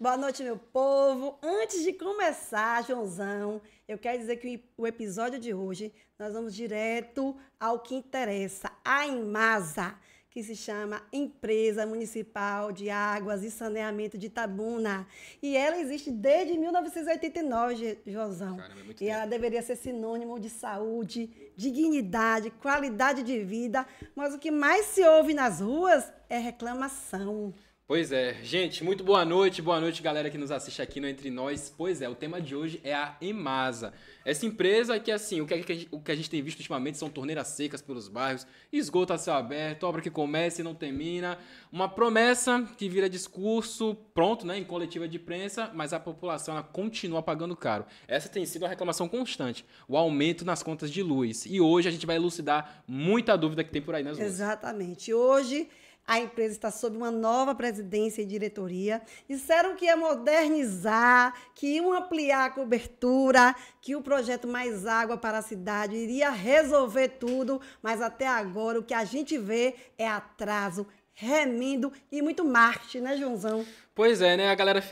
Boa noite, meu povo. Antes de começar, Joãozão, eu quero dizer que o episódio de hoje nós vamos direto ao que interessa, a Imasa, que se chama Empresa Municipal de Águas e Saneamento de Itabuna. E ela existe desde 1989, Joãozão. Caramba, é muito E tempo. ela deveria ser sinônimo de saúde, dignidade, qualidade de vida. Mas o que mais se ouve nas ruas é reclamação. Pois é, gente, muito boa noite galera que nos assiste aqui no Entre Nós. Pois é, o tema de hoje é a Imasa. Essa empresa que, assim, o que a gente tem visto ultimamente são torneiras secas pelos bairros, esgoto a céu aberto, obra que começa e não termina, uma promessa que vira discurso pronto, né, em coletiva de imprensa, mas a população ela continua pagando caro. Essa tem sido a reclamação constante, o aumento nas contas de luz. E hoje a gente vai elucidar muita dúvida que tem por aí nas ruas. Exatamente. Hoje a empresa está sob uma nova presidência e diretoria. Disseram que ia modernizar, que iam ampliar a cobertura, que o projeto Mais Água para a Cidade iria resolver tudo, mas até agora o que a gente vê é atraso, remendo e muito marketing, né, Joãozão? Pois é, né? A galera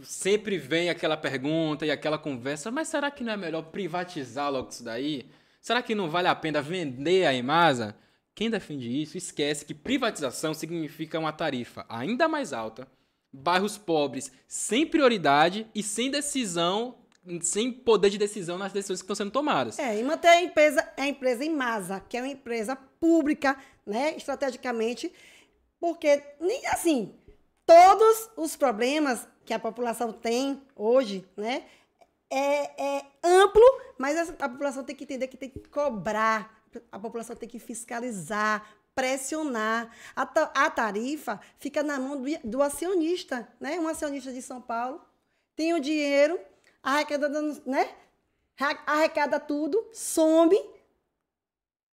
sempre vem aquela pergunta e aquela conversa, mas será que não é melhor privatizar logo isso daí? Será que não vale a pena vender a Imasa? Quem defende isso esquece que privatização significa uma tarifa ainda mais alta, bairros pobres sem prioridade e sem decisão, sem poder de decisão nas decisões que estão sendo tomadas. E manter a empresa Imasa, que é uma empresa pública, né, estrategicamente, porque, assim, todos os problemas que a população tem hoje, né, é amplo, mas a população tem que entender que tem que cobrar, a população tem que fiscalizar, pressionar. A tarifa fica na mão do acionista, né? Um acionista de São Paulo tem o dinheiro, arrecada tudo, some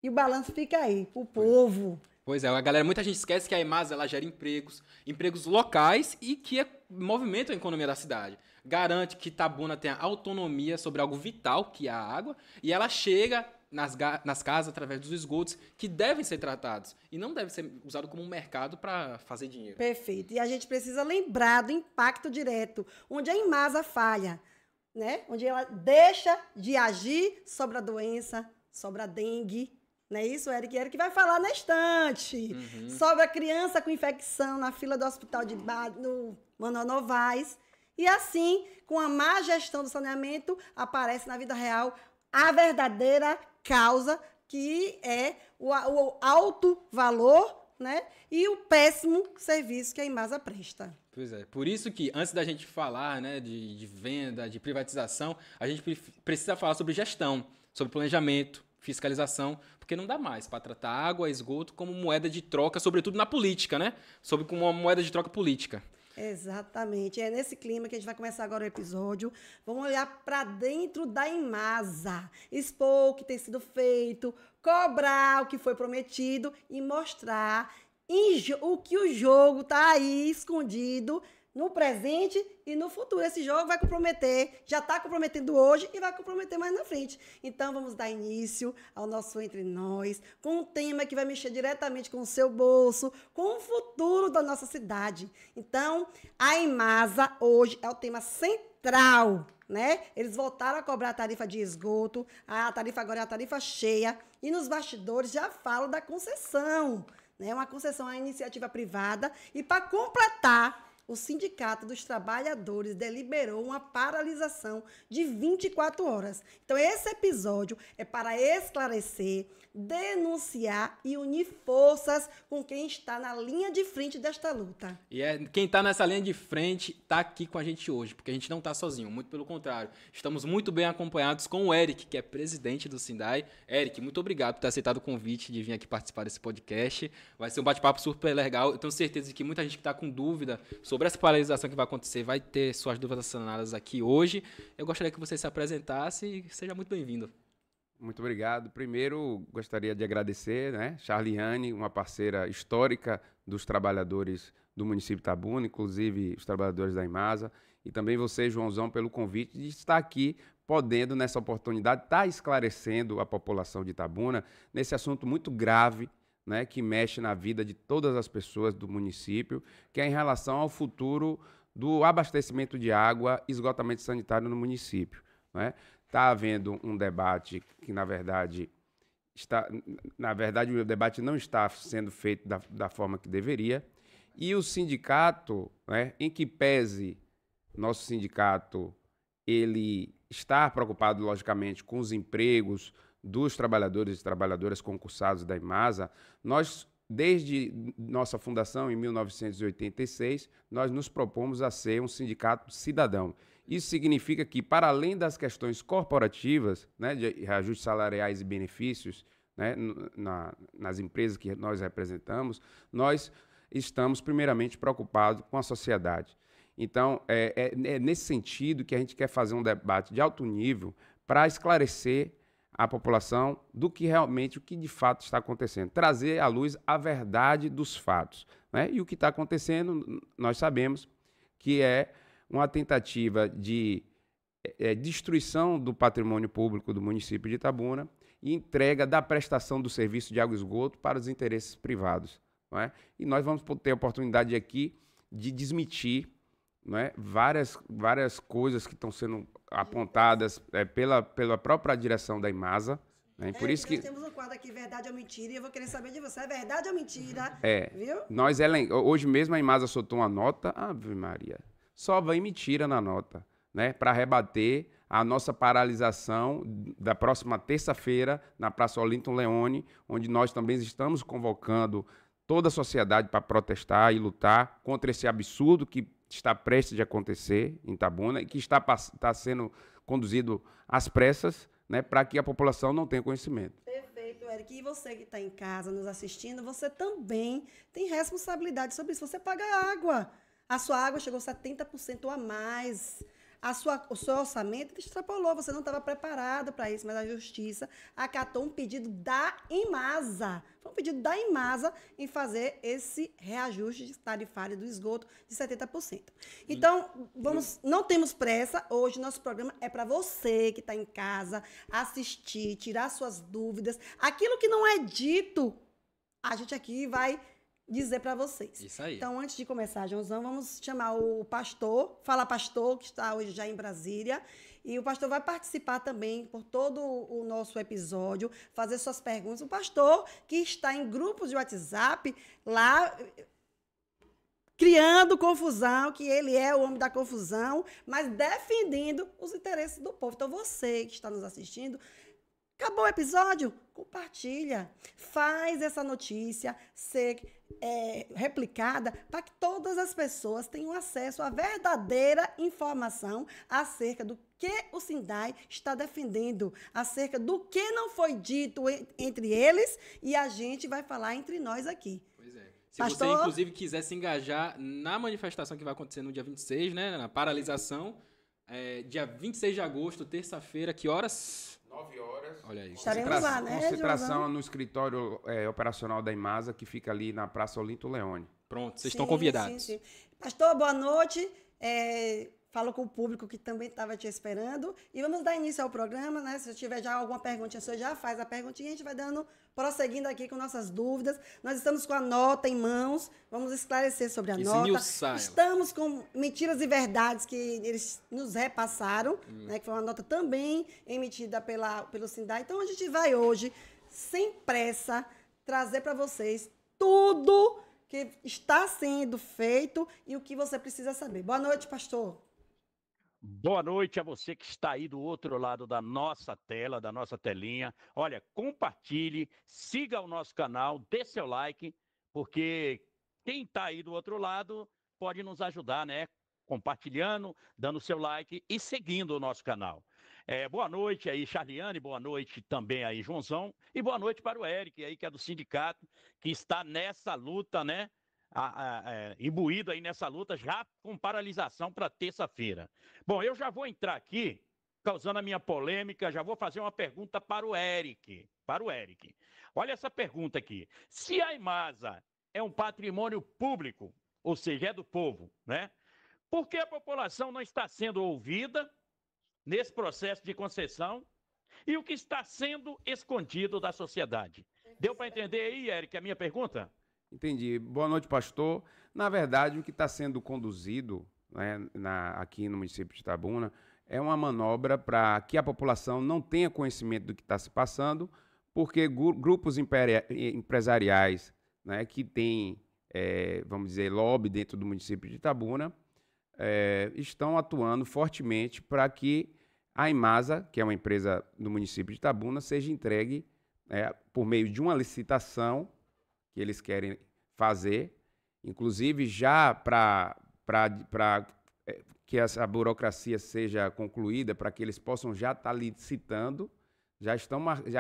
e o balanço fica aí, o povo. Pois é, muita gente esquece que a Imasa ela gera empregos locais e que movimentam a economia da cidade. Garante que Itabuna tenha autonomia sobre algo vital, que é a água, e ela chega nas casas através dos esgotos que devem ser tratados e não deve ser usado como um mercado para fazer dinheiro. Perfeito. E a gente precisa lembrar do impacto direto, onde a Imasa falha, né? Onde ela deixa de agir sobre a doença, sobre a dengue. Não é isso, Eric? Eric vai falar na estante. Sobre a criança com infecção na fila do hospital no Manuel Novaes. E assim, com a má gestão do saneamento, aparece na vida real a verdadeira causa, que é o alto valor, né, e o péssimo serviço que a Imasa presta. Pois é, por isso que antes da gente falar, né, de venda, de privatização, a gente precisa falar sobre gestão, sobre planejamento, fiscalização, porque não dá mais para tratar água, esgoto como moeda de troca, sobretudo na política, né? Como uma moeda de troca política. Exatamente. É nesse clima que a gente vai começar agora o episódio. Vamos olhar para dentro da Imasa, expor o que tem sido feito, cobrar o que foi prometido e mostrar o que o jogo está aí escondido no presente e no futuro. Esse jogo vai comprometer, já está comprometendo hoje e vai comprometer mais na frente. Então, vamos dar início ao nosso Entre Nós, com um tema que vai mexer diretamente com o seu bolso, com o futuro da nossa cidade. Então, a Imasa hoje é o tema central, né? Eles voltaram a cobrar a tarifa de esgoto, a tarifa agora é a tarifa cheia, e nos bastidores já falam da concessão, né? Uma concessão à iniciativa privada, e para completar, o Sindicato dos Trabalhadores deliberou uma paralisação de 24 horas. Então, esse episódio é para esclarecer, denunciar e unir forças com quem está na linha de frente desta luta. E quem está nessa linha de frente está aqui com a gente hoje, porque a gente não está sozinho, muito pelo contrário. Estamos muito bem acompanhados com o Eric, que é presidente do Sindai. Eric, muito obrigado por ter aceitado o convite de vir aqui participar desse podcast. Vai ser um bate-papo super legal. Eu tenho certeza de que muita gente que está com dúvida sobre essa paralisação que vai acontecer vai ter suas dúvidas sanadas aqui hoje. Eu gostaria que você se apresentasse e seja muito bem-vindo. Muito obrigado. Primeiro, gostaria de agradecer, né, Charliane, uma parceira histórica dos trabalhadores do município de Itabuna, inclusive os trabalhadores da Imasa, e também você, Joãozão, pelo convite de estar aqui, podendo, nessa oportunidade, estar esclarecendo a população de Itabuna nesse assunto muito grave, né, que mexe na vida de todas as pessoas do município, que é em relação ao futuro do abastecimento de água e esgotamento sanitário no município. Está havendo um debate que, na verdade, o debate não está sendo feito da forma que deveria, e o sindicato, em que pese nosso sindicato, ele está preocupado, logicamente, com os empregos dos trabalhadores e trabalhadoras concursados da Imasa. Nós, desde nossa fundação, em 1986, nós nos propomos a ser um sindicato cidadão. Isso significa que, para além das questões corporativas, de reajustes salariais e benefícios, nas empresas que nós representamos, nós estamos primeiramente preocupados com a sociedade. Então, é nesse sentido que a gente quer fazer um debate de alto nível para esclarecer a população do que realmente, o que de fato está acontecendo. Trazer à luz a verdade dos fatos. E o que está acontecendo, nós sabemos que é uma tentativa de destruição do patrimônio público do município de Itabuna e entrega da prestação do serviço de água e esgoto para os interesses privados. E nós vamos ter a oportunidade aqui de desmentir várias coisas que estão sendo apontadas pela própria direção da Imasa. Por isso que nós temos um quadro aqui, Verdade ou Mentira, e eu vou querer saber de você, é verdade ou mentira? Viu? Hoje mesmo a Imasa soltou uma nota, Ave Maria, só vem mentira na nota, para rebater a nossa paralisação da próxima terça-feira na Praça Olinton Leone, onde nós também estamos convocando toda a sociedade para protestar e lutar contra esse absurdo que está prestes de acontecer em Itabuna e que está sendo conduzido às pressas, para que a população não tenha conhecimento. Perfeito, Eric. E você que está em casa nos assistindo, você também tem responsabilidade sobre isso. Você paga água. A sua água chegou 70% a mais. O seu orçamento extrapolou, você não estava preparado para isso, mas a Justiça acatou um pedido da Imasa. Foi um pedido da Imasa em fazer esse reajuste tarifário do esgoto de 70%. Então, não temos pressa. Hoje, nosso programa é para você que está em casa assistir, tirar suas dúvidas. Aquilo que não é dito, a gente aqui vai dizer para vocês. Isso aí. Então, antes de começar, Joãozão, vamos chamar o pastor, Fala Pastor, que está hoje já em Brasília, e o pastor vai participar também por todo o nosso episódio, fazer suas perguntas. O pastor que está em grupos de WhatsApp, lá, criando confusão, que ele é o homem da confusão, mas defendendo os interesses do povo. Então, você que está nos assistindo, acabou o episódio? Compartilha. Faz essa notícia ser replicada para que todas as pessoas tenham acesso à verdadeira informação acerca do que o Sindai está defendendo, acerca do que não foi dito entre eles, e a gente vai falar entre nós aqui. Pois é. Se Pastor, você, inclusive, quiser se engajar na manifestação que vai acontecer no dia 26, na paralisação, dia 26 de agosto, terça-feira, que horas? 9 horas. Olha aí. Estaremos lá, né, Concentração no escritório operacional da Imasa, que fica ali na Praça Olinto Leone. Pronto, vocês estão convidados. Sim. Pastor, boa noite. Fala com o público que também estava te esperando. E vamos dar início ao programa, né? Se tiver já alguma perguntinha, você já faz a perguntinha, a gente vai prosseguindo aqui com nossas dúvidas. Nós estamos com a nota em mãos, vamos esclarecer sobre a nota. Estamos com mentiras e verdades que eles nos repassaram, né? Que foi uma nota também emitida pelo Sindai. Então, a gente vai hoje, sem pressa, trazer para vocês tudo que está sendo feito e o que você precisa saber. Boa noite, pastor. Boa noite a você que está aí do outro lado da nossa tela, da nossa telinha. Olha, compartilhe, siga o nosso canal, dê seu like, porque quem está aí do outro lado pode nos ajudar, né? Compartilhando, dando seu like e seguindo o nosso canal. Boa noite aí, Charliane, boa noite também aí, Joãozão, e boa noite para o Eric aí, que é do sindicato, que está nessa luta, né? Imbuído aí nessa luta, já com paralisação para terça-feira. Bom, eu já vou entrar aqui, causando a minha polêmica, já vou fazer uma pergunta para o Eric. Olha essa pergunta aqui. Se a Imasa é um patrimônio público, ou seja, é do povo, né? Por que a população não está sendo ouvida nesse processo de concessão e o que está sendo escondido da sociedade? Deu para entender aí, Eric, a minha pergunta? Entendi. Boa noite, pastor. Na verdade, o que está sendo conduzido, né, aqui no município de Itabuna, é uma manobra para que a população não tenha conhecimento do que está se passando, porque grupos empresariais, né, que têm, vamos dizer, lobby dentro do município de Itabuna, estão atuando fortemente para que a Imasa, que é uma empresa do município de Itabuna, seja entregue por meio de uma licitação que eles querem fazer, inclusive já para que essa burocracia seja concluída, para que eles possam já estar licitando. Já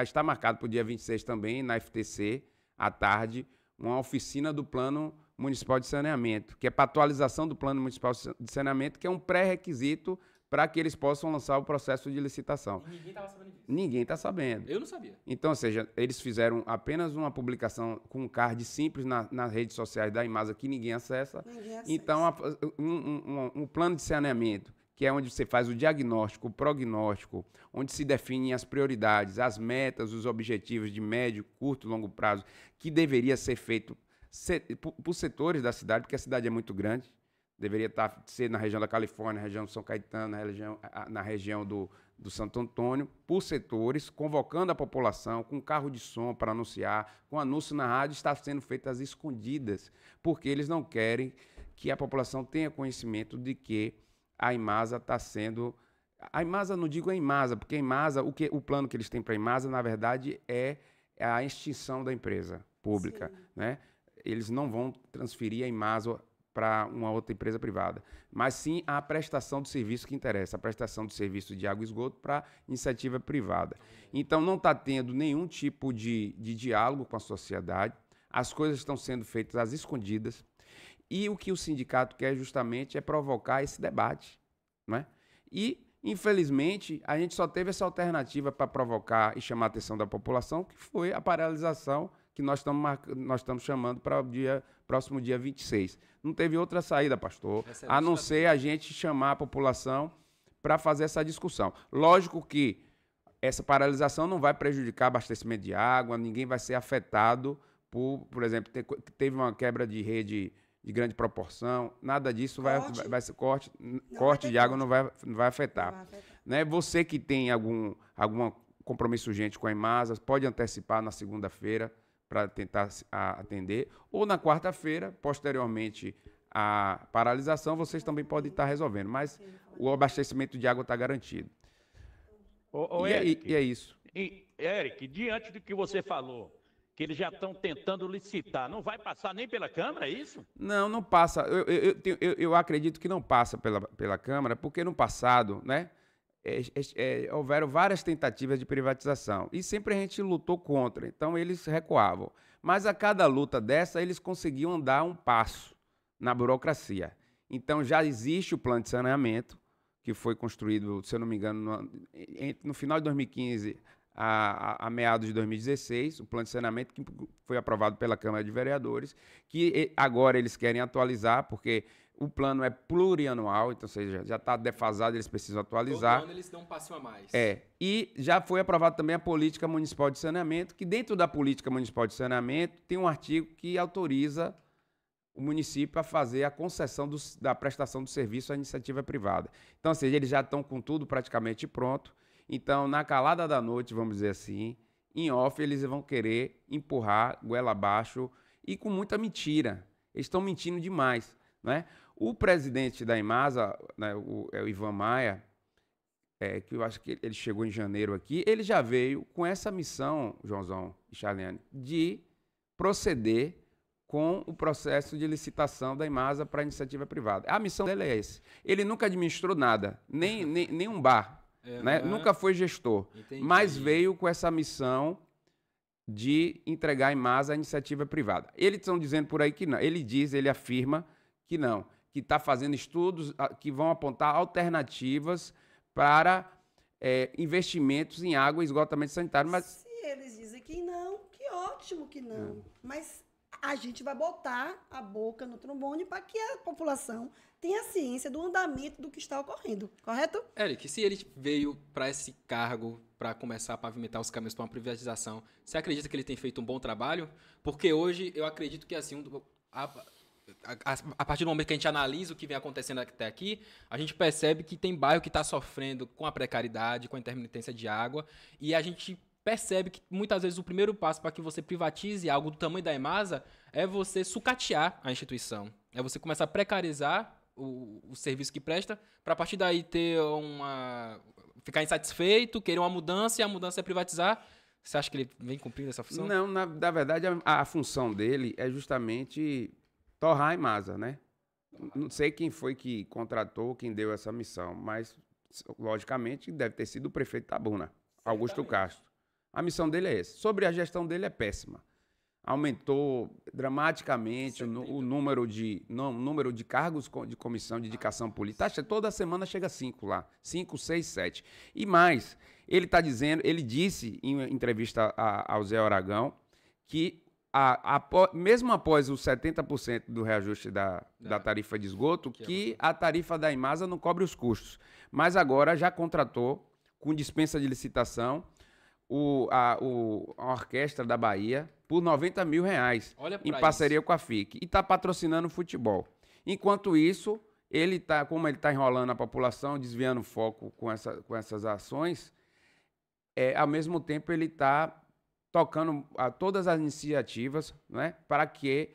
está marcado para o dia 26 também, na FTC, à tarde, uma oficina do Plano Municipal de Saneamento, que é para atualização do Plano Municipal de Saneamento, que é um pré-requisito para que eles possam lançar o processo de licitação. E ninguém estava sabendo disso. Ninguém está sabendo. Eu não sabia. Então, ou seja, eles fizeram apenas uma publicação com um card simples nas redes sociais da Imasa que ninguém acessa. Então, um plano de saneamento, que é onde você faz o diagnóstico, o prognóstico, onde se definem as prioridades, as metas, os objetivos de médio, curto e longo prazo, que deveria ser feito por setores da cidade, porque a cidade é muito grande. Deveria ser na região da Califórnia, na região do São Caetano, na região do Santo Antônio, por setores, convocando a população com carro de som para anunciar, com anúncio na rádio, está sendo feito às escondidas, porque eles não querem que a população tenha conhecimento de que a Imasa está sendo... A Imasa, não digo a Imasa, porque a Imasa, o plano que eles têm para a Imasa, na verdade, é a extinção da empresa pública, né? Eles não vão transferir a Imasa para uma outra empresa privada, mas sim a prestação do serviço que interessa, a prestação do serviço de água e esgoto para iniciativa privada. Então, não está tendo nenhum tipo de diálogo com a sociedade, as coisas estão sendo feitas às escondidas, e o que o sindicato quer justamente é provocar esse debate, né? E, infelizmente, a gente só teve essa alternativa para provocar e chamar a atenção da população, que foi a paralisação que nós estamos chamando para o próximo dia 26. Não teve outra saída, pastor, a não ser a gente chamar a população para fazer essa discussão. Lógico que essa paralisação não vai prejudicar abastecimento de água, ninguém vai ser afetado por exemplo, teve uma quebra de rede de grande proporção, nada disso vai ser corte de água não vai afetar. Né? Você que tem algum compromisso urgente com a Imasa, pode antecipar na segunda-feira, para tentar atender, ou na quarta-feira, posteriormente à paralisação, vocês também podem estar resolvendo, mas o abastecimento de água está garantido. E é isso. Eric, diante do que você falou, que eles já estão tentando licitar, não vai passar nem pela Câmara, é isso? Não passa. Eu acredito que não passa pela Câmara, porque no passado, né, houveram várias tentativas de privatização e sempre a gente lutou contra, então eles recuavam. Mas a cada luta dessa, eles conseguiam dar um passo na burocracia. Então já existe o plano de saneamento, que foi construído, se eu não me engano, no final de 2015 a meados de 2016, o plano de saneamento que foi aprovado pela Câmara de Vereadores, que agora eles querem atualizar, porque o plano é plurianual, então, ou seja, já está defasado, eles precisam atualizar. Todo ano eles dão um passo a mais. E já foi aprovada também a Política Municipal de Saneamento, que dentro da Política Municipal de Saneamento tem um artigo que autoriza o município a fazer a concessão da prestação do serviço à iniciativa privada. Então, ou seja, eles já estão com tudo praticamente pronto. Então, na calada da noite, vamos dizer assim, em off, eles vão querer empurrar goela abaixo e com muita mentira. Eles estão mentindo demais, né? O presidente da Imasa, né, o Ivan Maia, que eu acho que ele chegou em janeiro aqui, ele já veio com essa missão, Joãozão e Charliane, de proceder com o processo de licitação da Imasa para a iniciativa privada. A missão dele é essa. Ele nunca administrou nada, nem um bar. Né? Nunca foi gestor, mas veio com essa missão de entregar a Imasa à iniciativa privada. Eles estão dizendo por aí que não. Ele afirma que não, que está fazendo estudos que vão apontar alternativas para investimentos em água e esgotamento sanitário. Mas se eles dizem que não, que ótimo que não. Mas a gente vai botar a boca no trombone para que a população tenha ciência do andamento do que está ocorrendo, correto? Eric, se ele veio para esse cargo para começar a pavimentar os caminhos para uma privatização, você acredita que ele tem feito um bom trabalho? Porque hoje eu acredito que assim a partir do momento que a gente analisa o que vem acontecendo até aqui, a gente percebe que tem bairro que está sofrendo com a precariedade, com a intermitência de água, e a gente percebe que muitas vezes o primeiro passo para que você privatize algo do tamanho da EMASA é você sucatear a instituição. É você começar a precarizar o serviço que presta, para a partir daí ficar insatisfeito, querer uma mudança, e a mudança é privatizar. Você acha que ele vem cumprindo essa função? Não, na verdade, a função dele é justamente torrar a EMASA, né? Não sei quem foi que contratou, quem deu essa missão, mas, logicamente, deve ter sido o prefeito Itabuna, Augusto Castro. A missão dele é essa. Sobre a gestão dele é péssima. Aumentou dramaticamente o número de cargos de comissão de indicação política. Toda semana chega 5 lá. 5, 6, 7. E mais, ele disse em entrevista ao Zé Aragão que mesmo após os 70% do reajuste da tarifa de esgoto, que a tarifa da EMASA não cobre os custos. Mas agora já contratou, com dispensa de licitação, a Orquestra da Bahia por R$90 mil em parceria com a FIC, e está patrocinando o futebol. Enquanto isso, como ele está enrolando a população, desviando o foco com essas ações, ao mesmo tempo ele está tocando todas as iniciativas, né, para que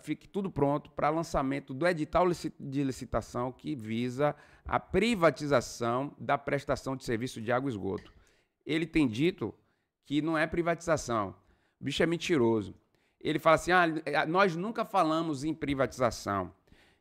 fique tudo pronto para lançamento do edital de licitação que visa a privatização da prestação de serviço de água e esgoto. Ele tem dito que não é privatização. O bicho é mentiroso. Ele fala assim, nós nunca falamos em privatização.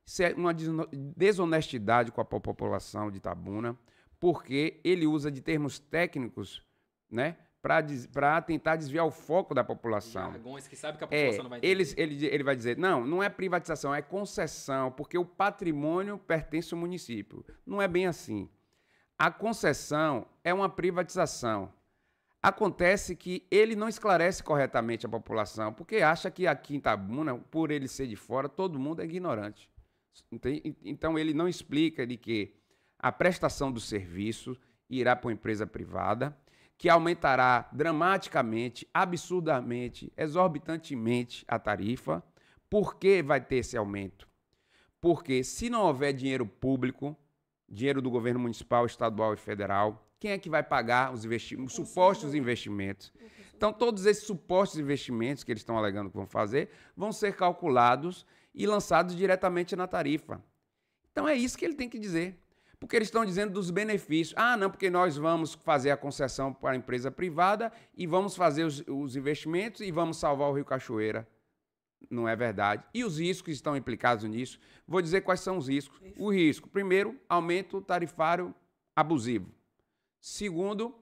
Isso é uma desonestidade com a população de Itabuna, porque ele usa de termos técnicos, né, para tentar desviar o foco da população. Jargões que sabe que a população não vai entender. Ele vai dizer, não é privatização, é concessão, porque o patrimônio pertence ao município. Não é bem assim. A concessão é uma privatização. Acontece que ele não esclarece corretamente a população, porque acha que aqui em Itabuna, por ele ser de fora, todo mundo é ignorante. Então ele não explica de que a prestação do serviço irá para uma empresa privada, que aumentará dramaticamente, absurdamente, exorbitantemente a tarifa. Por que vai ter esse aumento? Porque se não houver dinheiro público, dinheiro do governo municipal, estadual e federal, quem é que vai pagar os supostos investimentos? Então, todos esses supostos investimentos que eles estão alegando que vão fazer vão ser calculados e lançados diretamente na tarifa. Então, é isso que ele tem que dizer. Porque eles estão dizendo dos benefícios. Não, porque nós vamos fazer a concessão para a empresa privada e vamos fazer os investimentos e vamos salvar o Rio Cachoeira. Não é verdade. E os riscos que estão implicados nisso? Vou dizer quais são os riscos. O risco, primeiro, aumento tarifário abusivo. Segundo,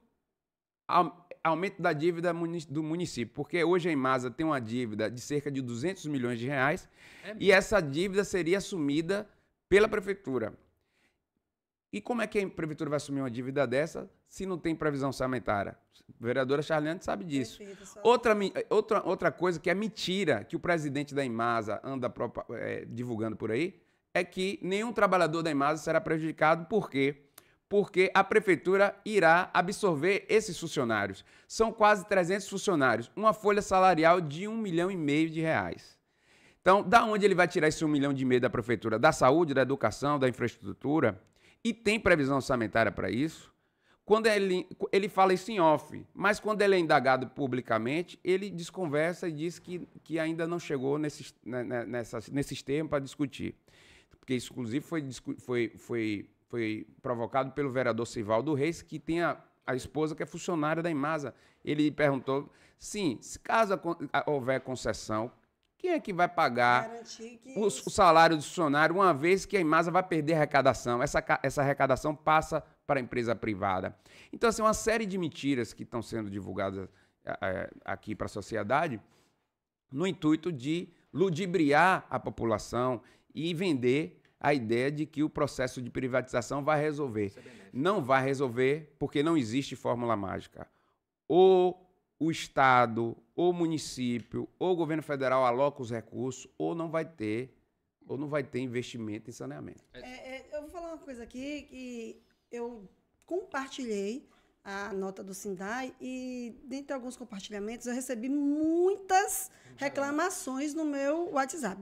aumento da dívida do município, porque hoje a EMASA tem uma dívida de cerca de R$200 milhões e essa dívida seria assumida pela prefeitura. E como é que a prefeitura vai assumir uma dívida dessa se não tem previsão orçamentária? A vereadora Charliane sabe disso. Outra coisa que é mentira, que o presidente da EMASA anda divulgando por aí, é que nenhum trabalhador da EMASA será prejudicado. Por quê? Porque a prefeitura irá absorver esses funcionários. São quase 300 funcionários, uma folha salarial de R$1,5 milhão. Então, da onde ele vai tirar esse R$1,5 milhão da prefeitura? Da saúde, da educação, da infraestrutura? E tem previsão orçamentária para isso? Quando ele fala isso em off, mas quando ele é indagado publicamente, ele desconversa e diz que ainda não chegou nesses termos para discutir. Porque isso, inclusive, foi provocado pelo vereador Sivaldo Reis, que tem a esposa que é funcionária da EMASA. Ele perguntou, sim, se caso houver concessão, quem é que vai pagar o salário do funcionário, uma vez que a EMASA vai perder a arrecadação? Essa arrecadação passa para a empresa privada. Então, assim, uma série de mentiras que estão sendo divulgadas aqui para a sociedade, no intuito de ludibriar a população e vender a ideia de que o processo de privatização vai resolver. Não vai resolver, porque não existe fórmula mágica. Ou o Estado, ou o município, ou o governo federal aloca os recursos, ou não vai ter investimento em saneamento. Eu vou falar uma coisa aqui que eu compartilhei a nota do Sindai e, dentre alguns compartilhamentos, eu recebi muitas reclamações no meu WhatsApp.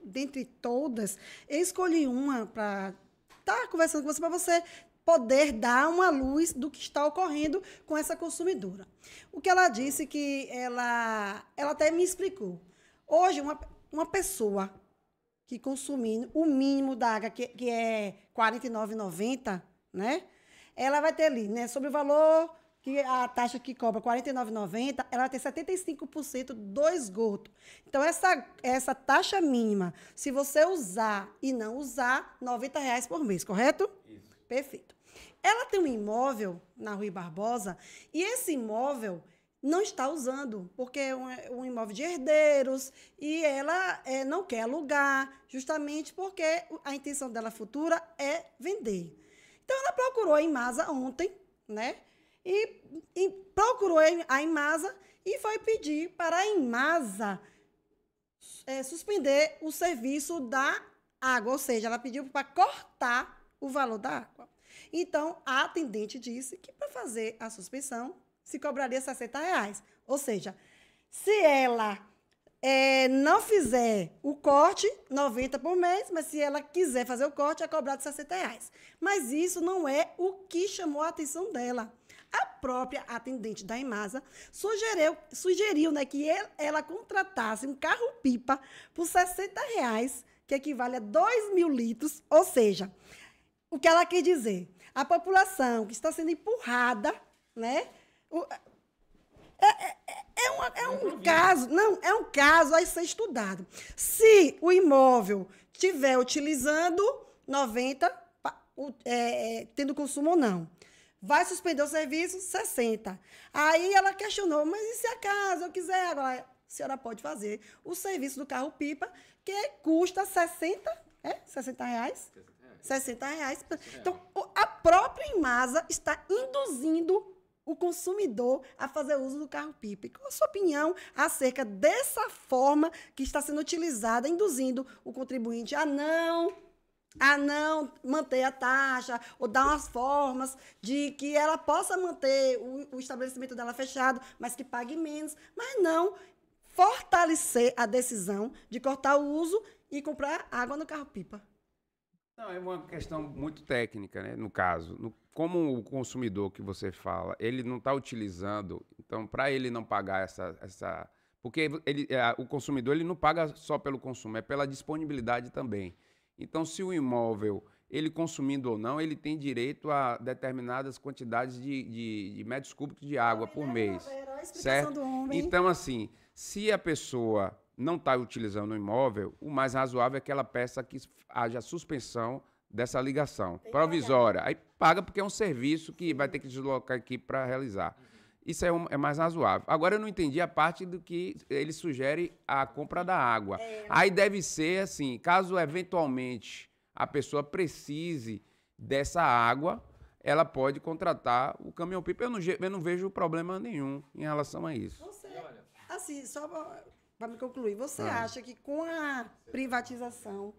Dentre todas, eu escolhi uma para estar conversando com você, para você poder dar uma luz do que está ocorrendo com essa consumidora. O que ela disse que ela até me explicou. Hoje, uma pessoa que consumindo o mínimo da água, que é R$ 49,90, né? Ela vai ter ali, né? Sobre o valor, que a taxa que cobra R$ 49,90, ela vai ter 75% do esgoto. Então, essa taxa mínima, se você usar e não usar, R$ 90 por mês, correto? Isso. Perfeito. Ela tem um imóvel na Rui Barbosa e esse imóvel não está usando, porque é um imóvel de herdeiros e ela não quer alugar, justamente porque a intenção dela futura é vender. Então, ela procurou a Imasa ontem, né? E procurou a Imasa e foi pedir para a Imasa suspender o serviço da água, ou seja, ela pediu para cortar o valor da água. Então, a atendente disse que para fazer a suspensão se cobraria R$ 60. Ou seja, se ela não fizer o corte, 90 por mês, mas se ela quiser fazer o corte, é cobrado R$ 60. Mas isso não é o que chamou a atenção dela. A própria atendente da Imasa sugeriu, né, que ela contratasse um carro-pipa por R$ 60, que equivale a 2.000 litros. Ou seja, o que ela quer dizer? A população que está sendo empurrada, né? É um caso a ser estudado. Se o imóvel estiver utilizando 90, tendo consumo ou não, vai suspender o serviço 60. Aí ela questionou, mas e se acaso eu quiser agora? A senhora pode fazer o serviço do carro-pipa, que custa 60 reais? 60 reais. Então, a própria Imasa está induzindo o consumidor a fazer uso do carro-pipa. E qual a sua opinião acerca dessa forma que está sendo utilizada, induzindo o contribuinte a não manter a taxa, ou dar umas formas de que ela possa manter o estabelecimento dela fechado, mas que pague menos, mas não fortalecer a decisão de cortar o uso e comprar água no carro-pipa? Não, é uma questão muito técnica, né? No caso, como o consumidor que você fala, ele não está utilizando, então, para ele não pagar essa porque o consumidor ele não paga só pelo consumo, é pela disponibilidade também. Então, se o imóvel, ele consumindo ou não, ele tem direito a determinadas quantidades de metros cúbicos de água por mês, certo? Então, assim, se a pessoa não está utilizando o imóvel, o mais razoável é que ela peça que haja suspensão dessa ligação provisória. Aí paga porque é um serviço que vai ter que deslocar aqui para realizar. Isso é mais razoável. Agora, eu não entendi a parte do que ele sugere a compra da água. Aí deve ser assim, caso eventualmente a pessoa precise dessa água, ela pode contratar o caminhão-pipa. Eu não vejo problema nenhum em relação a isso. Assim, só para me concluir, você acha que com a privatização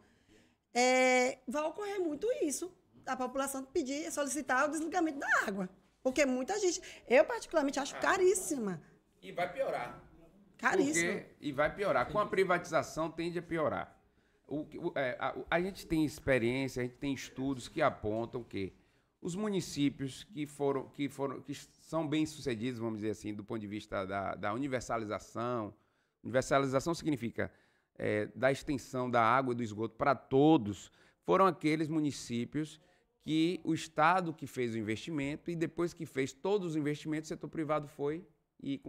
vai ocorrer muito isso? A população solicitar o desligamento da água. Porque muita gente, eu particularmente acho caríssima. E vai piorar. Caríssima. E vai piorar. Com a privatização tende a piorar. A gente tem experiência, a gente tem estudos que apontam que os municípios que são bem-sucedidos, vamos dizer assim, do ponto de vista da universalização. Universalização significa da extensão da água e do esgoto para todos, foram aqueles municípios que o Estado que fez o investimento e depois que fez todos os investimentos, o setor privado foi e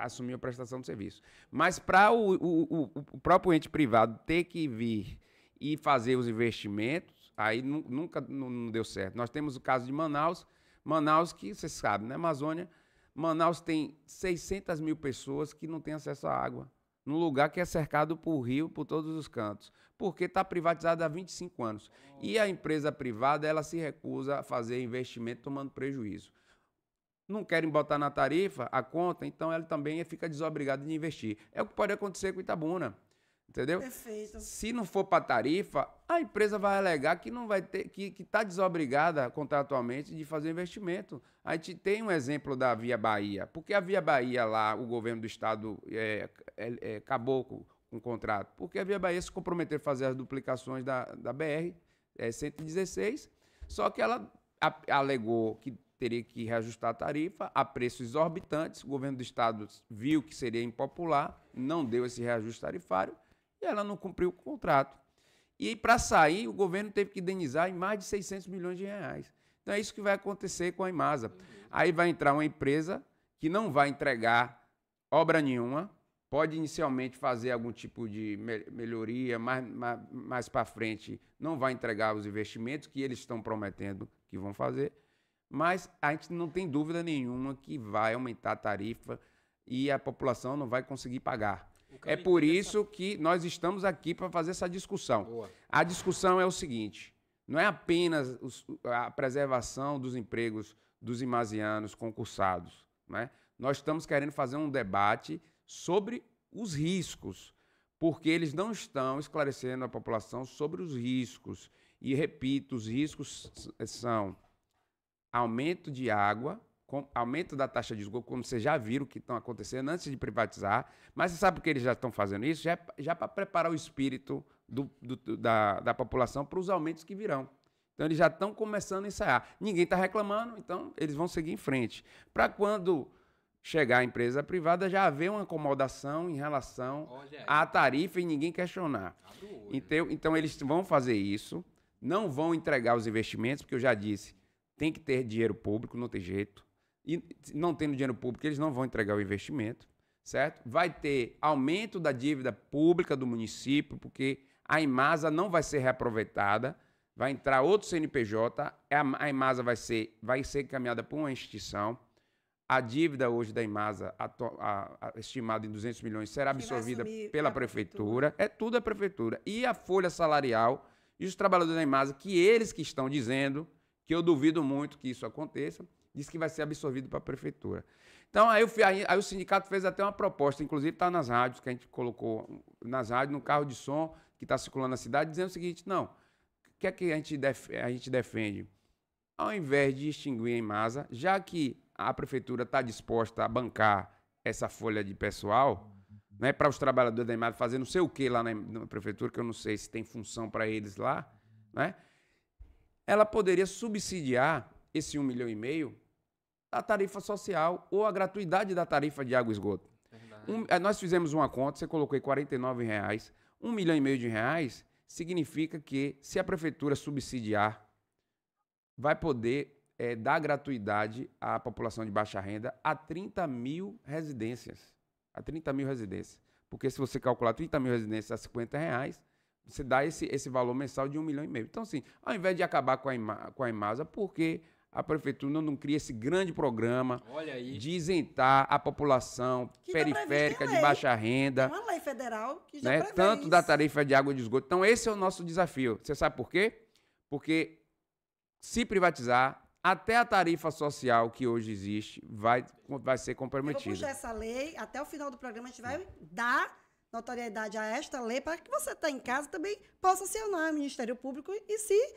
assumiu a prestação de serviço. Mas para o próprio ente privado ter que vir e fazer os investimentos, aí nunca não deu certo. Nós temos o caso de Manaus, que você sabe, né, Amazônia, Manaus tem 600 mil pessoas que não têm acesso à água, num lugar que é cercado por rio, por todos os cantos, porque está privatizado há 25 anos. E a empresa privada, ela se recusa a fazer investimento tomando prejuízo. Não querem botar na tarifa a conta, então ela também fica desobrigada de investir. É o que pode acontecer com Itabuna. Entendeu? Perfeito. Se não for para tarifa, a empresa vai alegar que não vai ter, que está desobrigada contratualmente de fazer investimento. A gente tem um exemplo da Via Bahia. Porque a Via Bahia lá, o governo do estado acabou com o contrato? Porque a Via Bahia se comprometeu a fazer as duplicações da BR 116, só que ela alegou que teria que reajustar a tarifa a preços exorbitantes. O governo do estado viu que seria impopular, não deu esse reajuste tarifário e ela não cumpriu o contrato. E para sair, o governo teve que indenizar em mais de 600 milhões de reais. Então é isso que vai acontecer com a Imasa. Aí vai entrar uma empresa que não vai entregar obra nenhuma, pode inicialmente fazer algum tipo de melhoria, mais para frente não vai entregar os investimentos que eles estão prometendo que vão fazer, mas a gente não tem dúvida nenhuma que vai aumentar a tarifa e a população não vai conseguir pagar. É por isso que nós estamos aqui para fazer essa discussão. Boa. A discussão é o seguinte, não é apenas a preservação dos empregos dos imasianos concursados, né? Nós estamos querendo fazer um debate sobre os riscos, porque eles não estão esclarecendo a população sobre os riscos. E, repito, os riscos são aumento de água, aumento da taxa de esgoto, como vocês já viram que estão acontecendo antes de privatizar, mas você sabe por que eles já estão fazendo isso? Já para preparar o espírito da população para os aumentos que virão. Então, eles já estão começando a ensaiar. Ninguém está reclamando, então eles vão seguir em frente. Para quando chegar a empresa privada, já haver uma acomodação em relação à tarifa e ninguém questionar. Então, eles vão fazer isso, não vão entregar os investimentos, porque eu já disse, tem que ter dinheiro público, não tem jeito. E não tendo dinheiro público, eles não vão entregar o investimento, certo? Vai ter aumento da dívida pública do município, porque a Imasa não vai ser reaproveitada, vai entrar outro CNPJ, a Imasa vai ser encaminhada por uma instituição. A dívida hoje da Imasa, estimada em 200 milhões, será absorvida pela prefeitura. Tudo a prefeitura. E a folha salarial e os trabalhadores da Imasa, que eles que estão dizendo, que eu duvido muito que isso aconteça, diz que vai ser absorvido para a prefeitura. Então, aí o sindicato fez até uma proposta, inclusive está nas rádios, que a gente colocou nas rádios, no carro de som que está circulando na cidade, dizendo o seguinte, não, o que é que a gente defende? Ao invés de extinguir a Imasa, já que a prefeitura está disposta a bancar essa folha de pessoal, né, para os trabalhadores da Imasa fazer não sei o que lá na prefeitura, que eu não sei se tem função para eles lá, né, ela poderia subsidiar esse 1,5 milhão da tarifa social ou a gratuidade da tarifa de água e esgoto. Nós fizemos uma conta, você colocou aí R$49, R$1,5 milhão significa que se a prefeitura subsidiar, vai poder dar gratuidade à população de baixa renda a 30 mil residências. A 30 mil residências. Porque se você calcular 30 mil residências a R$50, você dá esse valor mensal de 1,5 milhão. Então, assim, ao invés de acabar com a Imasa, porque a prefeitura não cria esse grande programa de isentar a população periférica de baixa renda. Tem uma lei federal que já prevê tanto isso. da tarifa de água e de esgoto. Então, esse é o nosso desafio. Você sabe por quê? Porque se privatizar, até a tarifa social que hoje existe vai ser comprometida. Eu vou puxar essa lei, até o final do programa a gente vai dar notoriedade a esta lei para que você está em casa também possa acionar o Ministério Público e se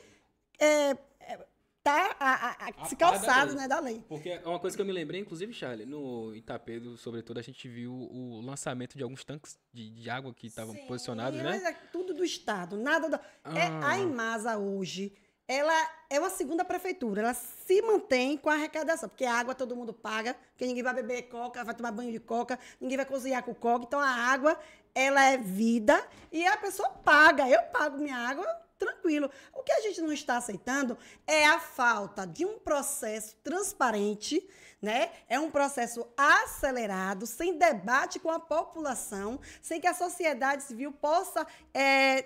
calçado, né, da lei. Porque é uma coisa que eu me lembrei, inclusive, Charlie, no Itapedo, sobretudo, a gente viu o lançamento de alguns tanques de água que estavam posicionados, né? Mas é tudo do Estado, nada a Imasa hoje, ela é uma segunda prefeitura, ela se mantém com a arrecadação, porque a água todo mundo paga, porque ninguém vai beber coca, vai tomar banho de coca, ninguém vai cozinhar com coca, então a água, ela é vida e a pessoa paga, eu pago minha água tranquilo. O que a gente não está aceitando é a falta de um processo transparente, né? É um processo acelerado, sem debate com a população, sem que a sociedade civil possa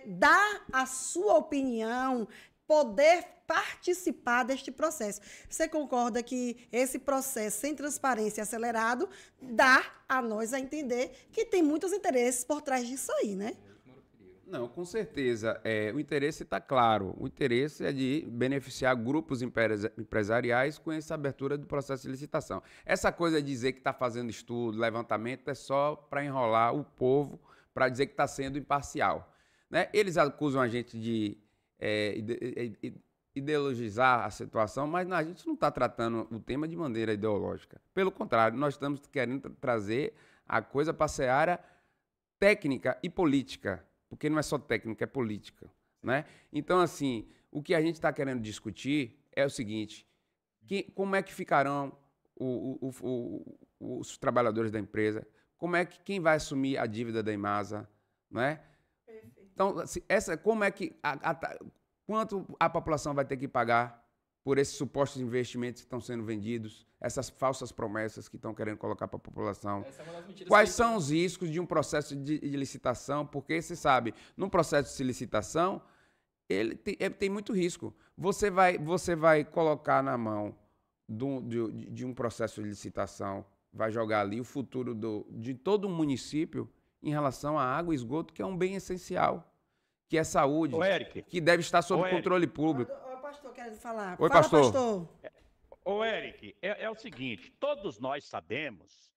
dar a sua opinião, poder participar deste processo. Você concorda que esse processo sem transparência acelerado dá a nós a entender que tem muitos interesses por trás disso aí, né? Não, com certeza. O interesse está claro. O interesse é de beneficiar grupos empresariais com essa abertura do processo de licitação. Essa coisa de dizer que está fazendo estudo, levantamento, é só para enrolar o povo, para dizer que está sendo imparcial. Né? Eles acusam a gente de ideologizar a situação, mas a gente não está tratando o tema de maneira ideológica. Pelo contrário, nós estamos querendo trazer a coisa para a seara técnica e política, porque não é só técnica, é política. Né? Então, assim, o que a gente está querendo discutir é o seguinte, como é que ficarão os trabalhadores da empresa, quem vai assumir a dívida da Imasa, não é? Então, assim, como é que quanto a população vai ter que pagar por esses supostos investimentos que estão sendo vendidos, essas falsas promessas que estão querendo colocar para a população? Quais são os riscos de um processo de licitação? Porque você sabe, num processo de licitação, ele tem muito risco. Você vai colocar na mão de um processo de licitação, vai jogar ali o futuro de todo um município em relação à água e esgoto, que é um bem essencial, que é saúde, que deve estar sob controle público. O pastor quer falar. Oi, Fala, pastor. Ô, Eric, é o seguinte, todos nós sabemos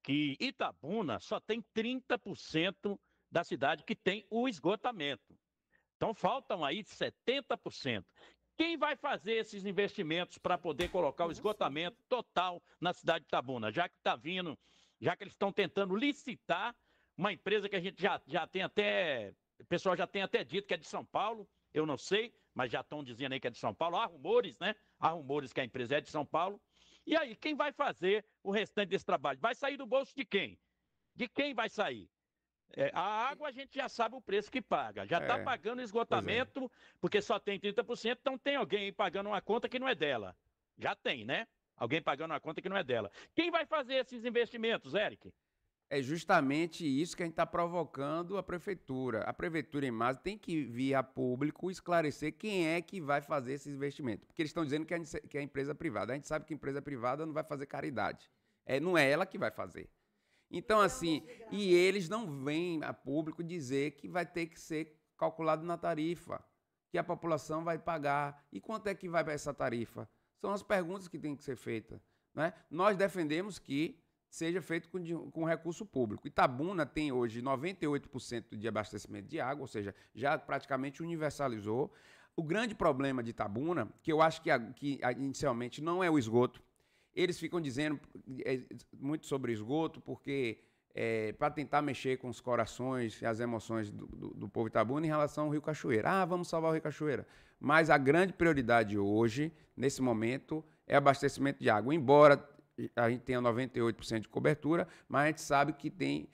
que Itabuna só tem 30% da cidade que tem o esgotamento. Então, faltam aí 70%. Quem vai fazer esses investimentos para poder colocar o esgotamento total na cidade de Itabuna? Já que eles estão tentando licitar uma empresa que a gente já tem até, o pessoal já tem até dito que é de São Paulo, eu não sei, mas já estão dizendo aí que é de São Paulo. Há rumores, né? Há rumores que a empresa é de São Paulo. E aí, quem vai fazer o restante desse trabalho? Vai sair do bolso de quem? De quem vai sair? A água a gente já sabe o preço que paga. Já está pagando esgotamento, porque só tem 30%, então tem alguém aí pagando uma conta que não é dela. Já tem, né? Alguém pagando uma conta que não é dela. Quem vai fazer esses investimentos, Eric? É justamente isso que a gente está provocando a prefeitura. A prefeitura em Imasa tem que vir a público esclarecer quem é que vai fazer esses investimentos. Porque eles estão dizendo que é empresa privada. A gente sabe que empresa privada não vai fazer caridade. Não é ela que vai fazer. Então, assim, e eles não vêm a público dizer que vai ter que ser calculado na tarifa, que a população vai pagar. E quanto é que vai para essa tarifa? São as perguntas que têm que ser feitas. Né? Nós defendemos que seja feito com recurso público. Itabuna tem hoje 98% de abastecimento de água, ou seja, já praticamente universalizou. O grande problema de Itabuna, que eu acho que inicialmente não é o esgoto, eles ficam dizendo muito sobre esgoto, porque para tentar mexer com os corações e as emoções do povo itabuna em relação ao Rio Cachoeira. Vamos salvar o Rio Cachoeira. Mas a grande prioridade hoje, nesse momento, é abastecimento de água. Embora a gente tenha 98% de cobertura, mas a gente sabe que tem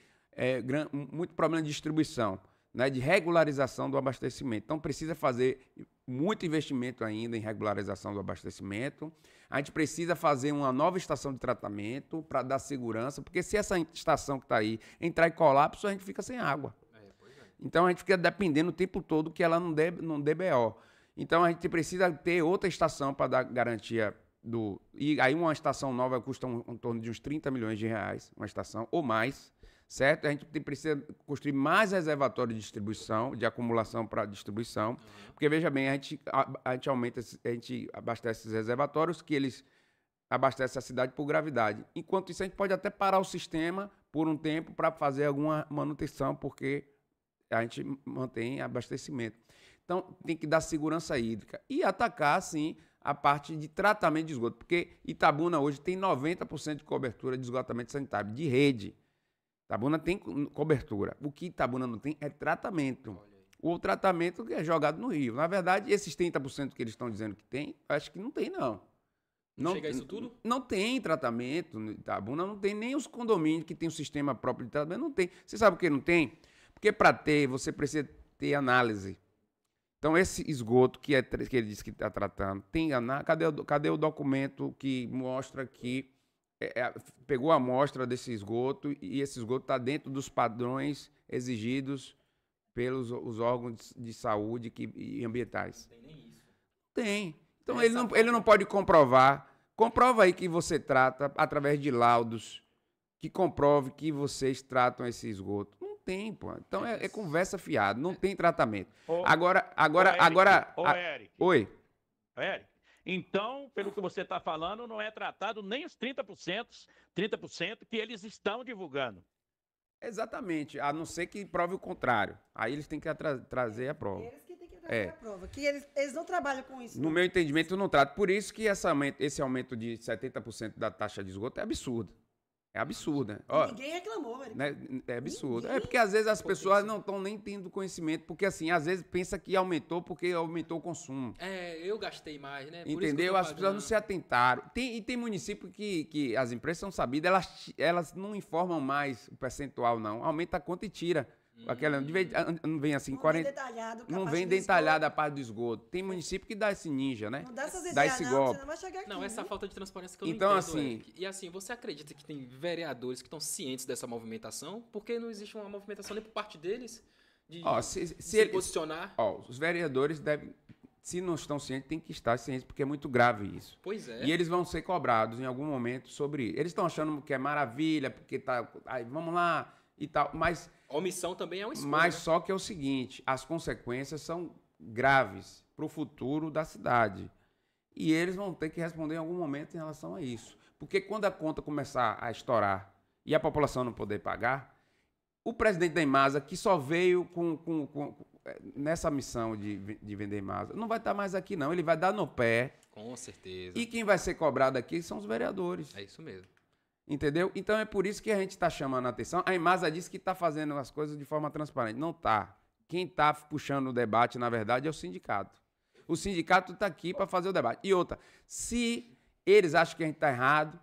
muito problema de distribuição, né, de regularização do abastecimento. Então, precisa fazer muito investimento ainda em regularização do abastecimento. A gente precisa fazer uma nova estação de tratamento para dar segurança, porque se essa estação que está aí entrar em colapso, a gente fica sem água. Então, a gente fica dependendo o tempo todo que ela não dê BO. Então, a gente precisa ter outra estação para dar garantia E aí uma estação nova custa em torno de uns 30 milhões de reais, uma estação ou mais, certo? A gente precisa construir mais reservatórios de distribuição, de acumulação para distribuição, porque, veja bem, a gente abastece esses reservatórios que eles abastecem a cidade por gravidade. Enquanto isso, a gente pode até parar o sistema por um tempo para fazer alguma manutenção, porque a gente mantém abastecimento. Então, tem que dar segurança hídrica e atacar, sim, a parte de tratamento de esgoto, porque Itabuna hoje tem 90% de cobertura de esgotamento sanitário, de rede. Itabuna tem cobertura. O que Itabuna não tem é tratamento. O tratamento é jogado no rio. Na verdade, esses 30% que eles estão dizendo que tem, acho que não tem, não. Não chega a isso tudo? Não tem tratamento no Itabuna, não tem nem os condomínios que tem um sistema próprio de tratamento, não tem. Você sabe por que não tem? Porque para ter, você precisa ter análise. Então, esse esgoto que ele disse que está tratando, cadê o documento que mostra que pegou a amostra desse esgoto e esse esgoto está dentro dos padrões exigidos pelos os órgãos de saúde e ambientais? Não tem nem isso. Tem. Então, ele não pode comprovar. Comprova aí que você trata através de laudos que comprove que vocês tratam esse esgoto. Tem, pô. Então é conversa fiada, não tem tratamento. Eric. Oi. Eric, então, pelo que você está falando, não é tratado nem os 30% que eles estão divulgando. Exatamente, a não ser que prove o contrário. Aí eles têm que trazer a prova. Eles que têm que trazer a prova. Que eles não trabalham com isso. No meu entendimento, eu não trato. Por isso que esse aumento de 70% da taxa de esgoto é absurdo. É absurdo, né? Ó, Ninguém reclamou, velho. né? É absurdo. Ninguém É porque às vezes as pessoas não estão nem tendo conhecimento, porque assim, às vezes pensa que aumentou porque aumentou o consumo. Eu gastei mais, né? Por isso que eu Entendeu? tô As pessoas não pagando. se atentaram. Tem município que as empresas são sabidas, elas não informam mais o percentual, não. Aumenta a conta e tira. Aquela, não vem assim, Não 40. vem detalhado. Não capaz vem de detalhada a parte do esgoto. Tem município que dá esse ninja, né? Não dá essas Dá ideias, esse não, golpe. você não vai chegar aqui. Não, essa viu? falta de transparência que eu não Então, entendo, assim- Eric. E assim, você acredita que tem vereadores que estão cientes dessa movimentação? Porque não existe uma movimentação nem por parte deles de Ó, se se ele- posicionar? Ó, os vereadores devem, se não estão cientes, tem que estar cientes, porque é muito grave isso. Pois é. E eles vão ser cobrados em algum momento sobre. Eles estão achando que é maravilha, porque tá. Aí, vamos lá e tal. Mas Omissão também é um esforço. Mas só que é o seguinte, as consequências são graves para o futuro da cidade. E eles vão ter que responder em algum momento em relação a isso. Porque quando a conta começar a estourar e a população não poder pagar, o presidente da Imasa, que só veio nessa missão de vender Imasa, não vai estar mais aqui não, ele vai dar no pé. Com certeza. E quem vai ser cobrado aqui são os vereadores. É isso mesmo. Entendeu? Então é por isso que a gente está chamando a atenção. A Imasa disse que está fazendo as coisas de forma transparente. Não está. Quem está puxando o debate, na verdade, é o sindicato. O sindicato está aqui para fazer o debate. E outra, se eles acham que a gente está errado,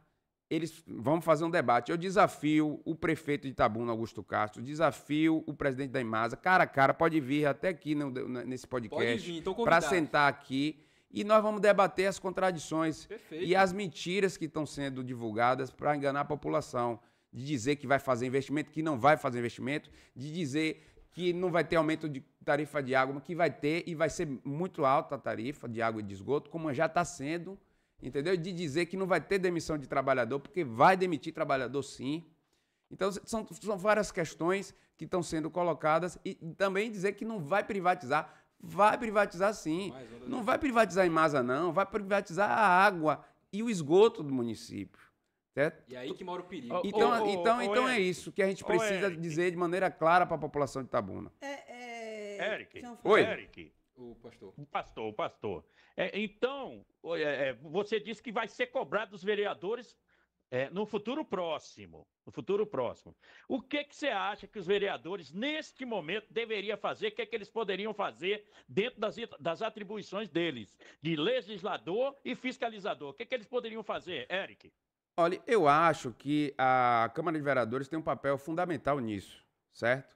eles vão fazer um debate. Eu desafio o prefeito de Itabuna, Augusto Castro, desafio o presidente da Imasa, cara a cara, pode vir até aqui nesse Pode podcast vir, então para convidado. sentar aqui e nós vamos debater as contradições Perfeito. e as mentiras que estão sendo divulgadas para enganar a população, de dizer que vai fazer investimento, que não vai fazer investimento, de dizer que não vai ter aumento de tarifa de água, mas que vai ter e vai ser muito alta a tarifa de água e de esgoto, como já está sendo, entendeu? De dizer que não vai ter demissão de trabalhador, porque vai demitir trabalhador sim. Então, são várias questões que estão sendo colocadas e também dizer que não vai privatizar. Vai privatizar sim. Não vai privatizar a Imasa, não. Vai privatizar a água e o esgoto do município. Certo? E aí que mora o perigo. Então é isso que a gente precisa Eric. dizer de maneira clara para a população de Itabuna. Eric, Deixa eu falar. Oi. Eric, O pastor. o pastor. Então, você disse que vai ser cobrado dos vereadores no futuro próximo. No futuro próximo. O que você acha que os vereadores, neste momento, deveriam fazer? O que eles poderiam fazer dentro das atribuições deles, de legislador e fiscalizador? O que eles poderiam fazer, Eric? Olha, eu acho que a Câmara de Vereadores tem um papel fundamental nisso, certo?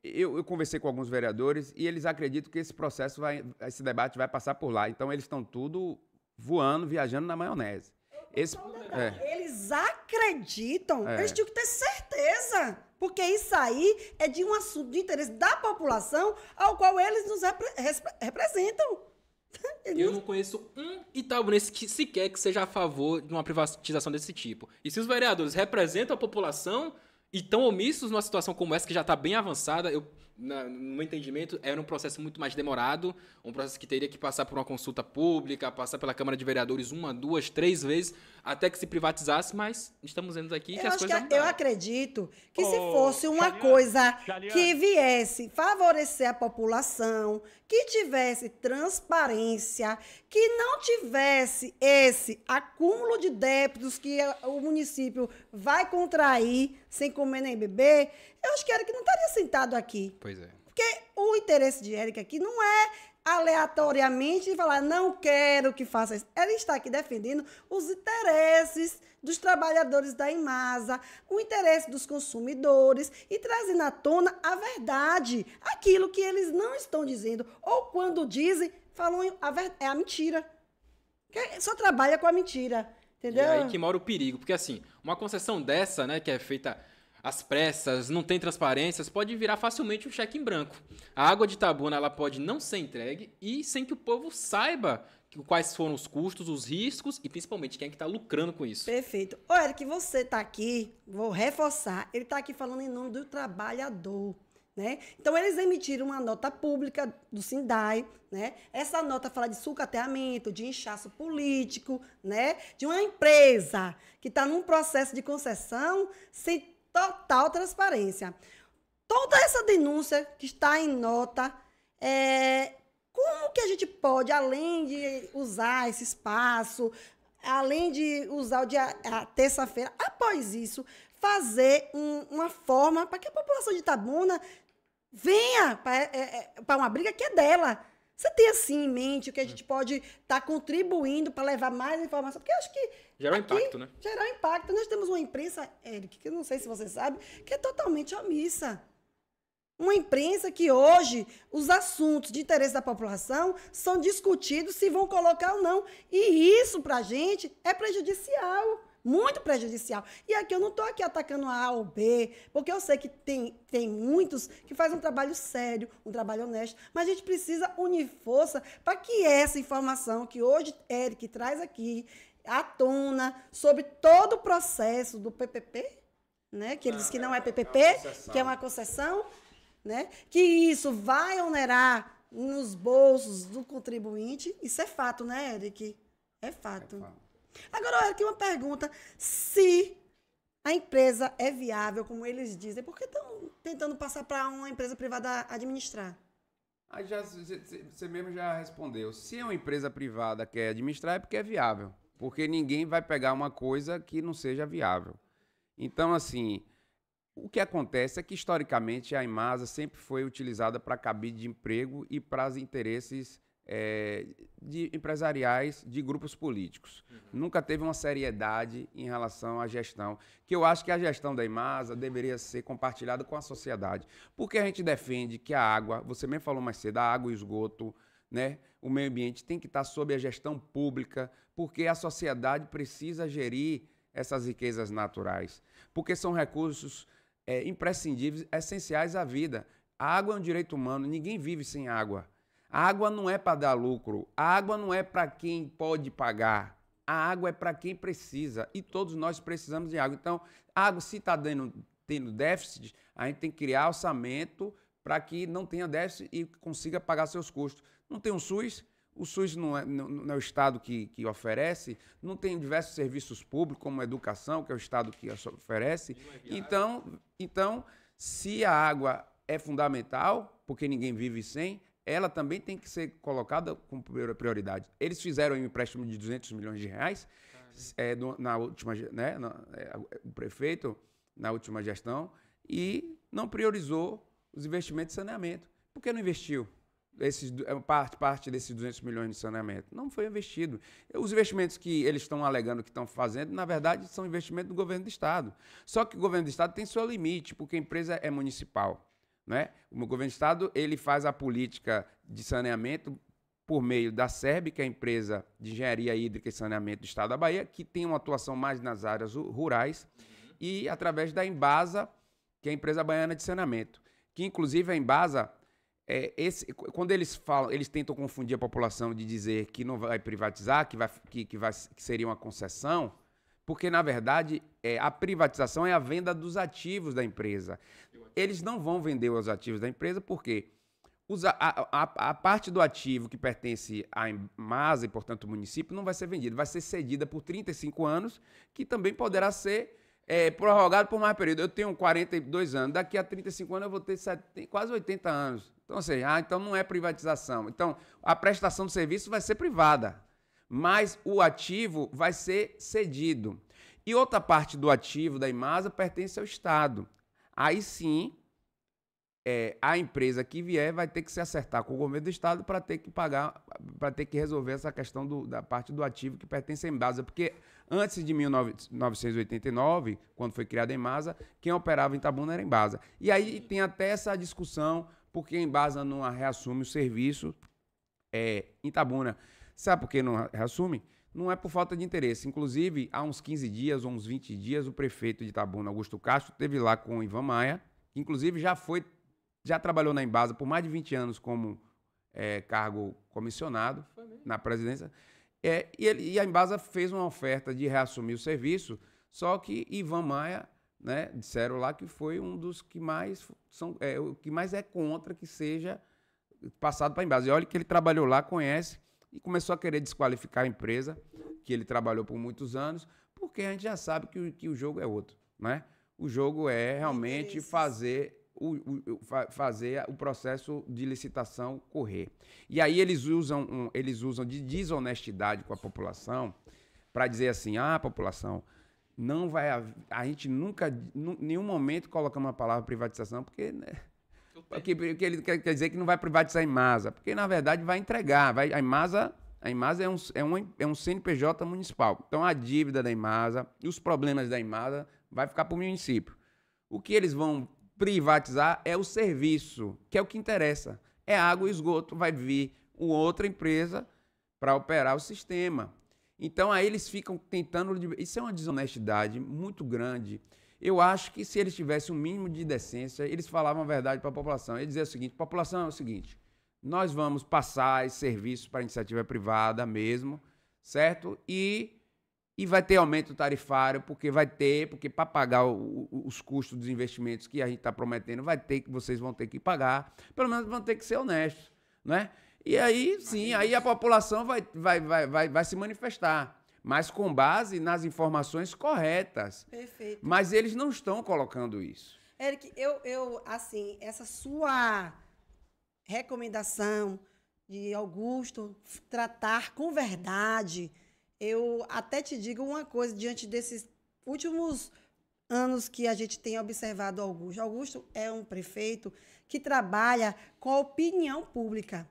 Eu conversei com alguns vereadores e eles acreditam que esse debate vai passar por lá. Então, eles estão tudo voando, viajando na maionese. Eles acreditam, É. eles tinham que ter certeza, porque isso aí é de um assunto de interesse da população ao qual eles nos representam. Eu não conheço um itabunense que sequer que seja a favor de uma privatização desse tipo. E se os vereadores representam a população e estão omissos numa situação como essa, que já está bem avançada, no meu entendimento, era um processo muito mais demorado, um processo que teria que passar por uma consulta pública, passar pela Câmara de Vereadores 1, 2, 3 vezes, até que se privatizasse, mas estamos vendo aqui que Eu as acho coisas que eu acredito que se Ô, fosse uma Chaliane, coisa Chaliane. que viesse favorecer a população, que tivesse transparência, que não tivesse esse acúmulo de débitos que o município vai contrair sem comer nem beber, eu acho que Eric não estaria sentado aqui. Pois é. Porque o interesse de Eric aqui não é aleatoriamente falar, não quero que faça isso. Ele está aqui defendendo os interesses dos trabalhadores da Imasa, o interesse dos consumidores e trazendo à tona a verdade, aquilo que eles não estão dizendo. Ou quando dizem, falam é a mentira. Que só trabalha com a mentira, entendeu? E aí que mora o perigo, porque assim, uma concessão dessa, né, que é feita às pressas, não tem transparências, pode virar facilmente um cheque em branco. A água de Itabuna, ela pode não ser entregue e sem que o povo saiba quais foram os custos, os riscos e principalmente quem é que está lucrando com isso. Perfeito. Ô, Eric, você está aqui, vou reforçar, ele está aqui falando em nome do trabalhador. Né? Então, eles emitiram uma nota pública do SINDAI, né? Essa nota fala de sucateamento, de inchaço político, né? De uma empresa que está num processo de concessão sem total transparência. Toda essa denúncia que está em nota, como que a gente pode, além de usar esse espaço, além de usar o dia, a terça-feira, após isso, fazer uma forma para que a população de Itabuna venha para uma briga que é dela. Você tem assim em mente o que a gente pode estar contribuindo para levar mais informação? Porque eu acho que Gerar impacto, né? Gerar impacto. Nós temos uma imprensa, Eric, que eu não sei se você sabe, que é totalmente omissa. Uma imprensa que hoje os assuntos de interesse da população são discutidos se vão colocar ou não. E isso, para a gente, é prejudicial. Muito prejudicial. E aqui eu não estou aqui atacando a ou B, porque eu sei que tem muitos que fazem um trabalho sério, um trabalho honesto, mas a gente precisa unir força para que essa informação que hoje Eric traz aqui à tona sobre todo o processo do PPP, né? Que ele diz que não é PPP, que é uma concessão, né? Que isso vai onerar nos bolsos do contribuinte. Isso é fato, né, Eric? É fato. Agora, Eric, uma pergunta. Se a empresa é viável, como eles dizem, por que estão tentando passar para uma empresa privada administrar? Aí você mesmo já respondeu. Se é uma empresa privada que quer administrar, é porque é viável. Porque ninguém vai pegar uma coisa que não seja viável. Então, assim, o que acontece é que, historicamente, a Imasa sempre foi utilizada para cabide de emprego e para os interesses empresariais de grupos políticos. Nunca teve uma seriedade em relação à gestão, que eu acho que a gestão da Imasa deveria ser compartilhada com a sociedade. Porque a gente defende que a água, você mesmo falou mais cedo, a água e o esgoto, né, o meio ambiente tem que estar sob a gestão pública, porque a sociedade precisa gerir essas riquezas naturais, porque são recursos imprescindíveis, essenciais à vida. A água é um direito humano, ninguém vive sem água. A água não é para dar lucro, a água não é para quem pode pagar, a água é para quem precisa, e todos nós precisamos de água. Então, a água, se está tendo déficit, a gente tem que criar orçamento para que não tenha déficit e consiga pagar seus custos. Não tem um SUS, o SUS não é o Estado que oferece, não tem diversos serviços públicos, como a educação, que é o Estado que oferece. Então, se a água é fundamental, porque ninguém vive sem, ela também tem que ser colocada como prioridade. Eles fizeram um empréstimo de 200 milhões de reais, na última, né, o prefeito, na última gestão, e não priorizou os investimentos de saneamento. Por que não investiu? Parte desses 200 milhões de saneamento. Não foi investido. Os investimentos que eles estão alegando que estão fazendo, na verdade, são investimentos do governo do Estado. Só que o governo do Estado tem seu limite, porque a empresa é municipal. Né? O governo do Estado ele faz a política de saneamento por meio da SERB, que é a empresa de engenharia hídrica e saneamento do Estado da Bahia, que tem uma atuação mais nas áreas rurais, e através da Embasa, que é a empresa baiana de saneamento. Que, inclusive, a Embasa, quando eles falam, eles tentam confundir a população de dizer que não vai privatizar, que seria uma concessão, porque, na verdade, a privatização é a venda dos ativos da empresa. Eles não vão vender os ativos da empresa porque a parte do ativo que pertence à Imasa e, portanto, o município, não vai ser vendida. Vai ser cedida por 35 anos, que também poderá ser prorrogado por mais período. Eu tenho 42 anos, daqui a 35 anos eu vou ter quase 80 anos. Então, ou seja, então não é privatização. Então, a prestação de serviço vai ser privada, mas o ativo vai ser cedido. E outra parte do ativo da Imasa pertence ao Estado. Aí sim, a empresa que vier vai ter que se acertar com o governo do Estado para ter que pagar, para ter que resolver essa questão da parte do ativo que pertence à Embasa. Porque antes de 1989, quando foi criada a Embasa, quem operava em Itabuna era a Embasa. E aí tem até essa discussão, porque a Embasa não reassume o serviço em Itabuna. Sabe por que não reassume? Não é por falta de interesse. Inclusive, há uns 15 dias ou uns 20 dias, o prefeito de Itabuna, Augusto Castro, esteve lá com o Ivan Maia, que inclusive já trabalhou na Embasa por mais de 20 anos como cargo comissionado na presidência. E a Embasa fez uma oferta de reassumir o serviço, só que Ivan Maia, né, disseram lá que foi um dos que mais o que mais é contra que seja passado para a Embasa. E olha que ele trabalhou lá, conhece, e começou a querer desqualificar a empresa, que ele trabalhou por muitos anos, porque a gente já sabe que o jogo é outro, né? O jogo é realmente Interesses. fazer o processo de licitação correr. E aí eles usam de desonestidade com a população para dizer assim, população, não vai a gente nunca, em nenhum momento colocamos a palavra privatização, porque, né, porque ele quer dizer que não vai privatizar a Imasa, porque na verdade vai entregar, a Imasa é um CNPJ municipal. Então a dívida da Imasa e os problemas da Imasa vai ficar para o município. O que eles vão privatizar é o serviço, que é o que interessa. É água e esgoto, vai vir outra empresa para operar o sistema. Então, aí eles ficam tentando... Isso é uma desonestidade muito grande. Eu acho que se eles tivessem um mínimo de decência, eles falavam a verdade para a população. Eles diziam o seguinte, população, é o seguinte, nós vamos passar esse serviço para a iniciativa privada mesmo, certo? E vai ter aumento tarifário, porque para pagar os custos dos investimentos que a gente está prometendo, vocês vão ter que pagar, pelo menos vão ter que ser honestos, né? E aí, sim, aí a população vai se manifestar, mas com base nas informações corretas. Perfeito. Mas eles não estão colocando isso. Eric, assim, essa sua recomendação de Augusto tratar com verdade, eu até te digo uma coisa, diante desses últimos anos que a gente tem observado Augusto. Augusto é um prefeito que trabalha com a opinião pública.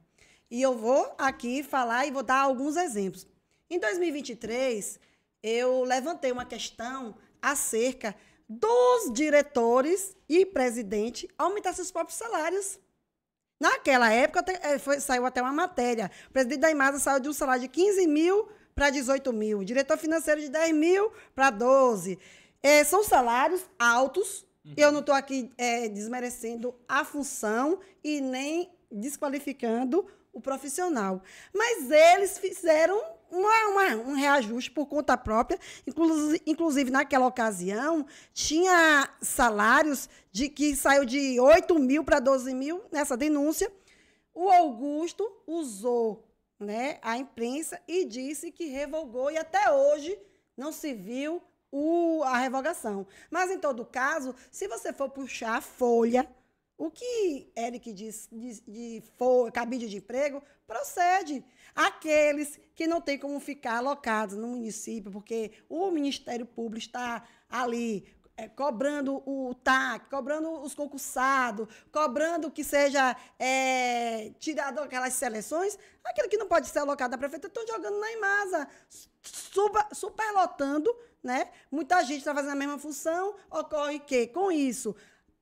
E eu vou aqui falar e vou dar alguns exemplos. Em 2023, eu levantei uma questão acerca dos diretores e presidente aumentar seus próprios salários. Naquela época, saiu até uma matéria. O presidente da Imasa saiu de um salário de 15 mil para 18 mil. O diretor financeiro de 10 mil para 12. São salários altos. Eu não estou aqui desmerecendo a função e nem desqualificando o profissional. Mas eles fizeram um reajuste por conta própria. Inclusive, naquela ocasião, tinha salários que saiu de 8 mil para 12 mil nessa denúncia. O Augusto usou, né, a imprensa e disse que revogou e até hoje não se viu a revogação. Mas, em todo caso, se você for puxar a folha, o que Eric diz de cabide de emprego, procede. Aqueles que não têm como ficar alocados no município, porque o Ministério Público está ali cobrando o TAC, cobrando os concursados, cobrando que seja tirado aquelas seleções, aquele que não pode ser alocado na prefeitura, estão jogando na Imasa, superlotando, né? Muita gente está fazendo a mesma função, ocorre que, com isso,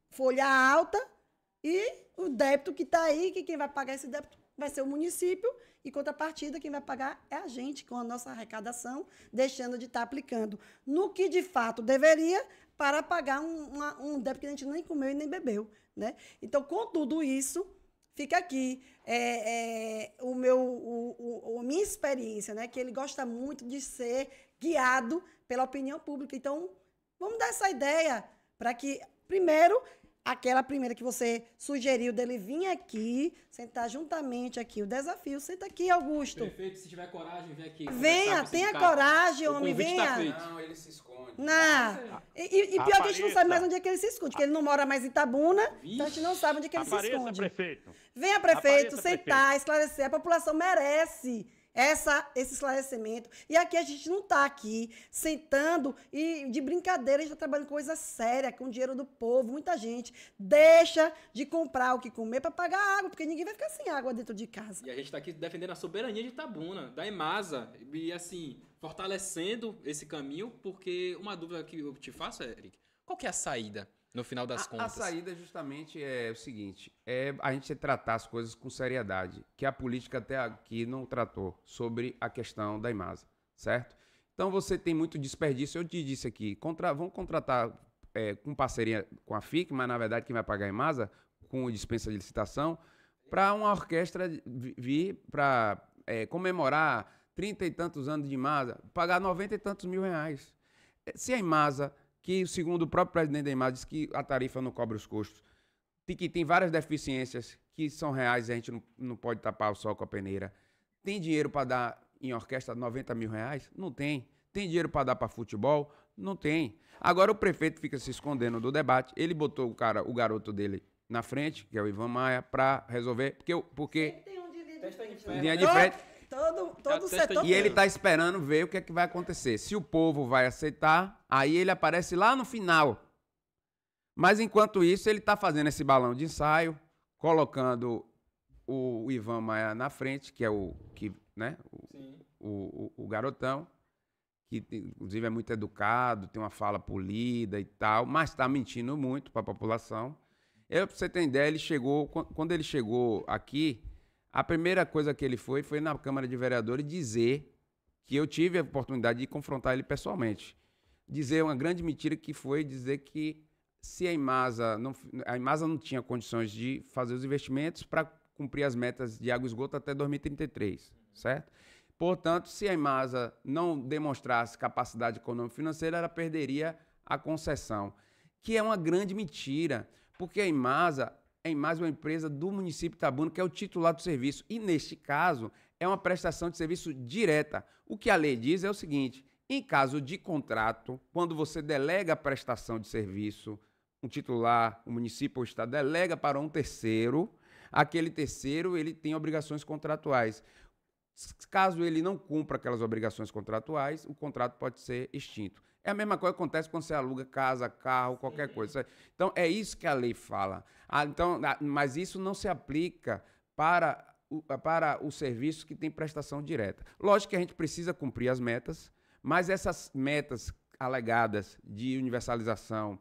folha alta, e o débito que está aí, que quem vai pagar esse débito vai ser o município, e contrapartida, quem vai pagar é a gente, com a nossa arrecadação, deixando de estar aplicando no que de fato deveria, para pagar um débito que a gente nem comeu e nem bebeu, né? Então, com tudo isso, fica aqui a minha experiência, né? Que ele gosta muito de ser guiado pela opinião pública. Então, vamos dar essa ideia para que, primeiro, aquela primeira que você sugeriu dele vir aqui, sentar juntamente aqui, o desafio. Senta aqui, Augusto. Prefeito, se tiver coragem, vem aqui. Venha, tenha coragem, homem, venha. Não, ele se esconde. Não. E pior que a gente não sabe mais onde é que ele se esconde, porque ele não mora mais em Itabuna, então a gente não sabe onde é que ele se esconde. Prefeito. Venha, prefeito, Apareça, sentar, prefeito. esclarecer. A população merece esse esclarecimento. E aqui a gente não está aqui sentando e de brincadeira, a gente está trabalhando com coisa séria, com o dinheiro do povo. Muita gente deixa de comprar o que comer para pagar água, porque ninguém vai ficar sem água dentro de casa. E a gente está aqui defendendo a soberania de Itabuna, da Imasa, e assim, fortalecendo esse caminho, porque uma dúvida que eu te faço, Eric, qual que é a saída? No final das contas. A saída justamente é o seguinte, a gente tratar as coisas com seriedade, que a política até aqui não tratou sobre a questão da Imasa, certo? Então você tem muito desperdício, eu te disse aqui, vamos contratar com parceria com a FIC, mas na verdade quem vai pagar a Imasa, com dispensa de licitação, para uma orquestra vir para comemorar 30 e tantos anos de Imasa, pagar 90 e tantos mil reais. Se a Imasa, que segundo o próprio presidente da Imasa, diz que a tarifa não cobre os custos, que tem várias deficiências que são reais e a gente não pode tapar o sol com a peneira. Tem dinheiro para dar em orquestra 90 mil reais? Não tem. Tem dinheiro para dar para futebol? Não tem. Agora o prefeito fica se escondendo do debate. Ele botou o garoto dele na frente, que é o Ivan Maia, para resolver. Porque Tem um de linha de frente. Todo o setor. E ele está esperando ver o que é que vai acontecer. Se o povo vai aceitar, aí ele aparece lá no final. Mas enquanto isso, ele está fazendo esse balão de ensaio, colocando o Ivan Maia na frente, que é o garotão, que inclusive é muito educado, tem uma fala polida e tal, mas está mentindo muito para a população. Para você ter ideia, quando ele chegou aqui, a primeira coisa que ele foi na Câmara de Vereadores dizer que eu tive a oportunidade de confrontar ele pessoalmente. Dizer uma grande mentira que foi dizer que se a Imasa não tinha condições de fazer os investimentos para cumprir as metas de água e esgoto até 2033, certo? Portanto, se a Imasa não demonstrasse capacidade econômica e financeira, ela perderia a concessão, que é uma grande mentira, porque a Imasa é uma empresa do município de Itabuna, que é o titular do serviço, e neste caso é uma prestação de serviço direta. O que a lei diz é o seguinte: em caso de contrato, quando você delega a prestação de serviço, um titular, o município ou o estado delega para um terceiro, aquele terceiro ele tem obrigações contratuais. Caso ele não cumpra aquelas obrigações contratuais, o contrato pode ser extinto. É a mesma coisa que acontece quando você aluga casa, carro, qualquer coisa. Então, é isso que a lei fala. Mas isso não se aplica para o serviço que tem prestação direta. Lógico que a gente precisa cumprir as metas, mas essas metas alegadas de universalização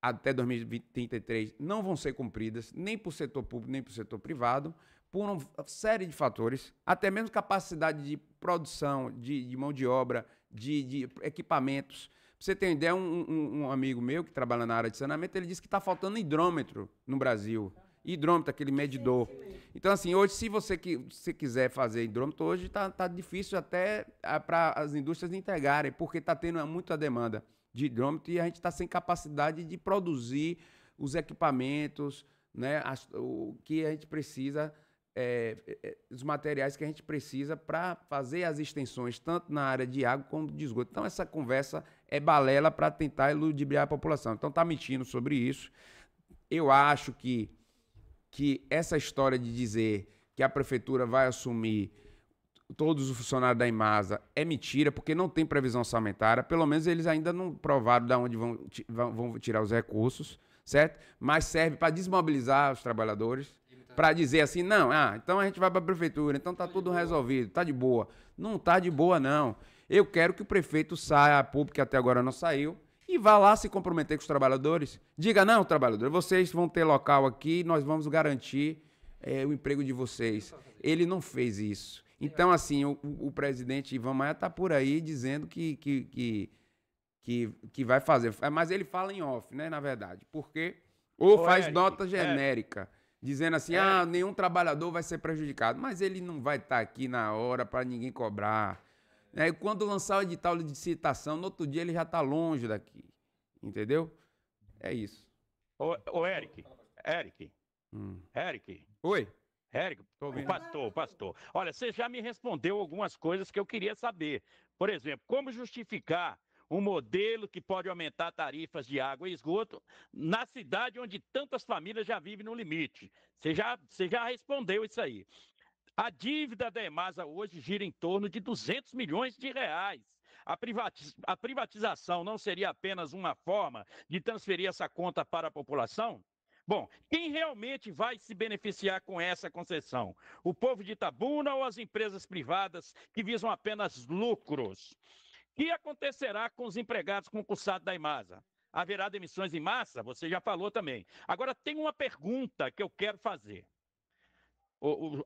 até 2033 não vão ser cumpridas, nem por setor público, nem por setor privado, por uma série de fatores, até mesmo capacidade de produção, de mão de obra, de equipamentos. Pra você ter ideia, um amigo meu que trabalha na área de saneamento, ele disse que está faltando hidrômetro no Brasil. Hidrômetro, aquele medidor. Então, assim, hoje, se você quiser fazer hidrômetro, hoje tá difícil até para as indústrias entregarem, porque está tendo muita demanda de hidrômetro e a gente está sem capacidade de produzir os equipamentos, né, o que a gente precisa, os materiais que a gente precisa para fazer as extensões, tanto na área de água como de esgoto. Então, essa conversa é balela para tentar ludibriar a população. Então, está mentindo sobre isso. Eu acho que essa história de dizer que a prefeitura vai assumir todos os funcionários da Imasa é mentira, porque não tem previsão orçamentária. Pelo menos eles ainda não provaram de onde vão tirar os recursos, certo? Mas serve para desmobilizar os trabalhadores, para dizer assim, não, então a gente vai para a prefeitura, então tá tudo resolvido, tá de boa. Não tá de boa, não. Eu quero que o prefeito saia a público, que até agora não saiu, e vá lá se comprometer com os trabalhadores. Diga, não, trabalhadores, vocês vão ter local aqui, nós vamos garantir o emprego de vocês. Ele não fez isso. Então, assim, o presidente Ivan Maia está por aí dizendo que vai fazer. Mas ele fala em off, né, na verdade. Porque faz nota genérica, dizendo assim, nenhum trabalhador vai ser prejudicado. Mas ele não vai estar aqui na hora para ninguém cobrar. Quando lançar o edital de licitação, no outro dia ele já está longe daqui. Entendeu? É isso. Ô, Eric. Oi. Eric, pastor. Olha, você já me respondeu algumas coisas que eu queria saber. Por exemplo, como justificar um modelo que pode aumentar tarifas de água e esgoto na cidade onde tantas famílias já vivem no limite? Você já respondeu isso aí. A dívida da Imasa hoje gira em torno de 200 milhões de reais. A privatização não seria apenas uma forma de transferir essa conta para a população? Bom, quem realmente vai se beneficiar com essa concessão? O povo de Itabuna ou as empresas privadas que visam apenas lucros? O que acontecerá com os empregados concursados da Imasa? Haverá demissões em massa? Você já falou também. Agora, tem uma pergunta que eu quero fazer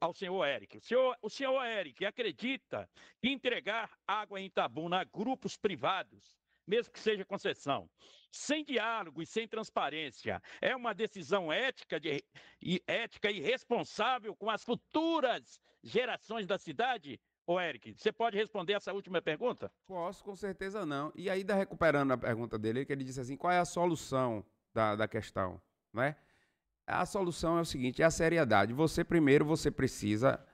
ao senhor Eric. O senhor Eric acredita que entregar água em Itabuna a grupos privados, mesmo que seja concessão, sem diálogo e sem transparência, é uma decisão ética e responsável com as futuras gerações da cidade? Ô, Eric, você pode responder essa última pergunta? Posso, com certeza não. E aí, recuperando a pergunta dele, que ele disse assim, qual é a solução da questão, não é? A solução é o seguinte, é a seriedade. Você precisa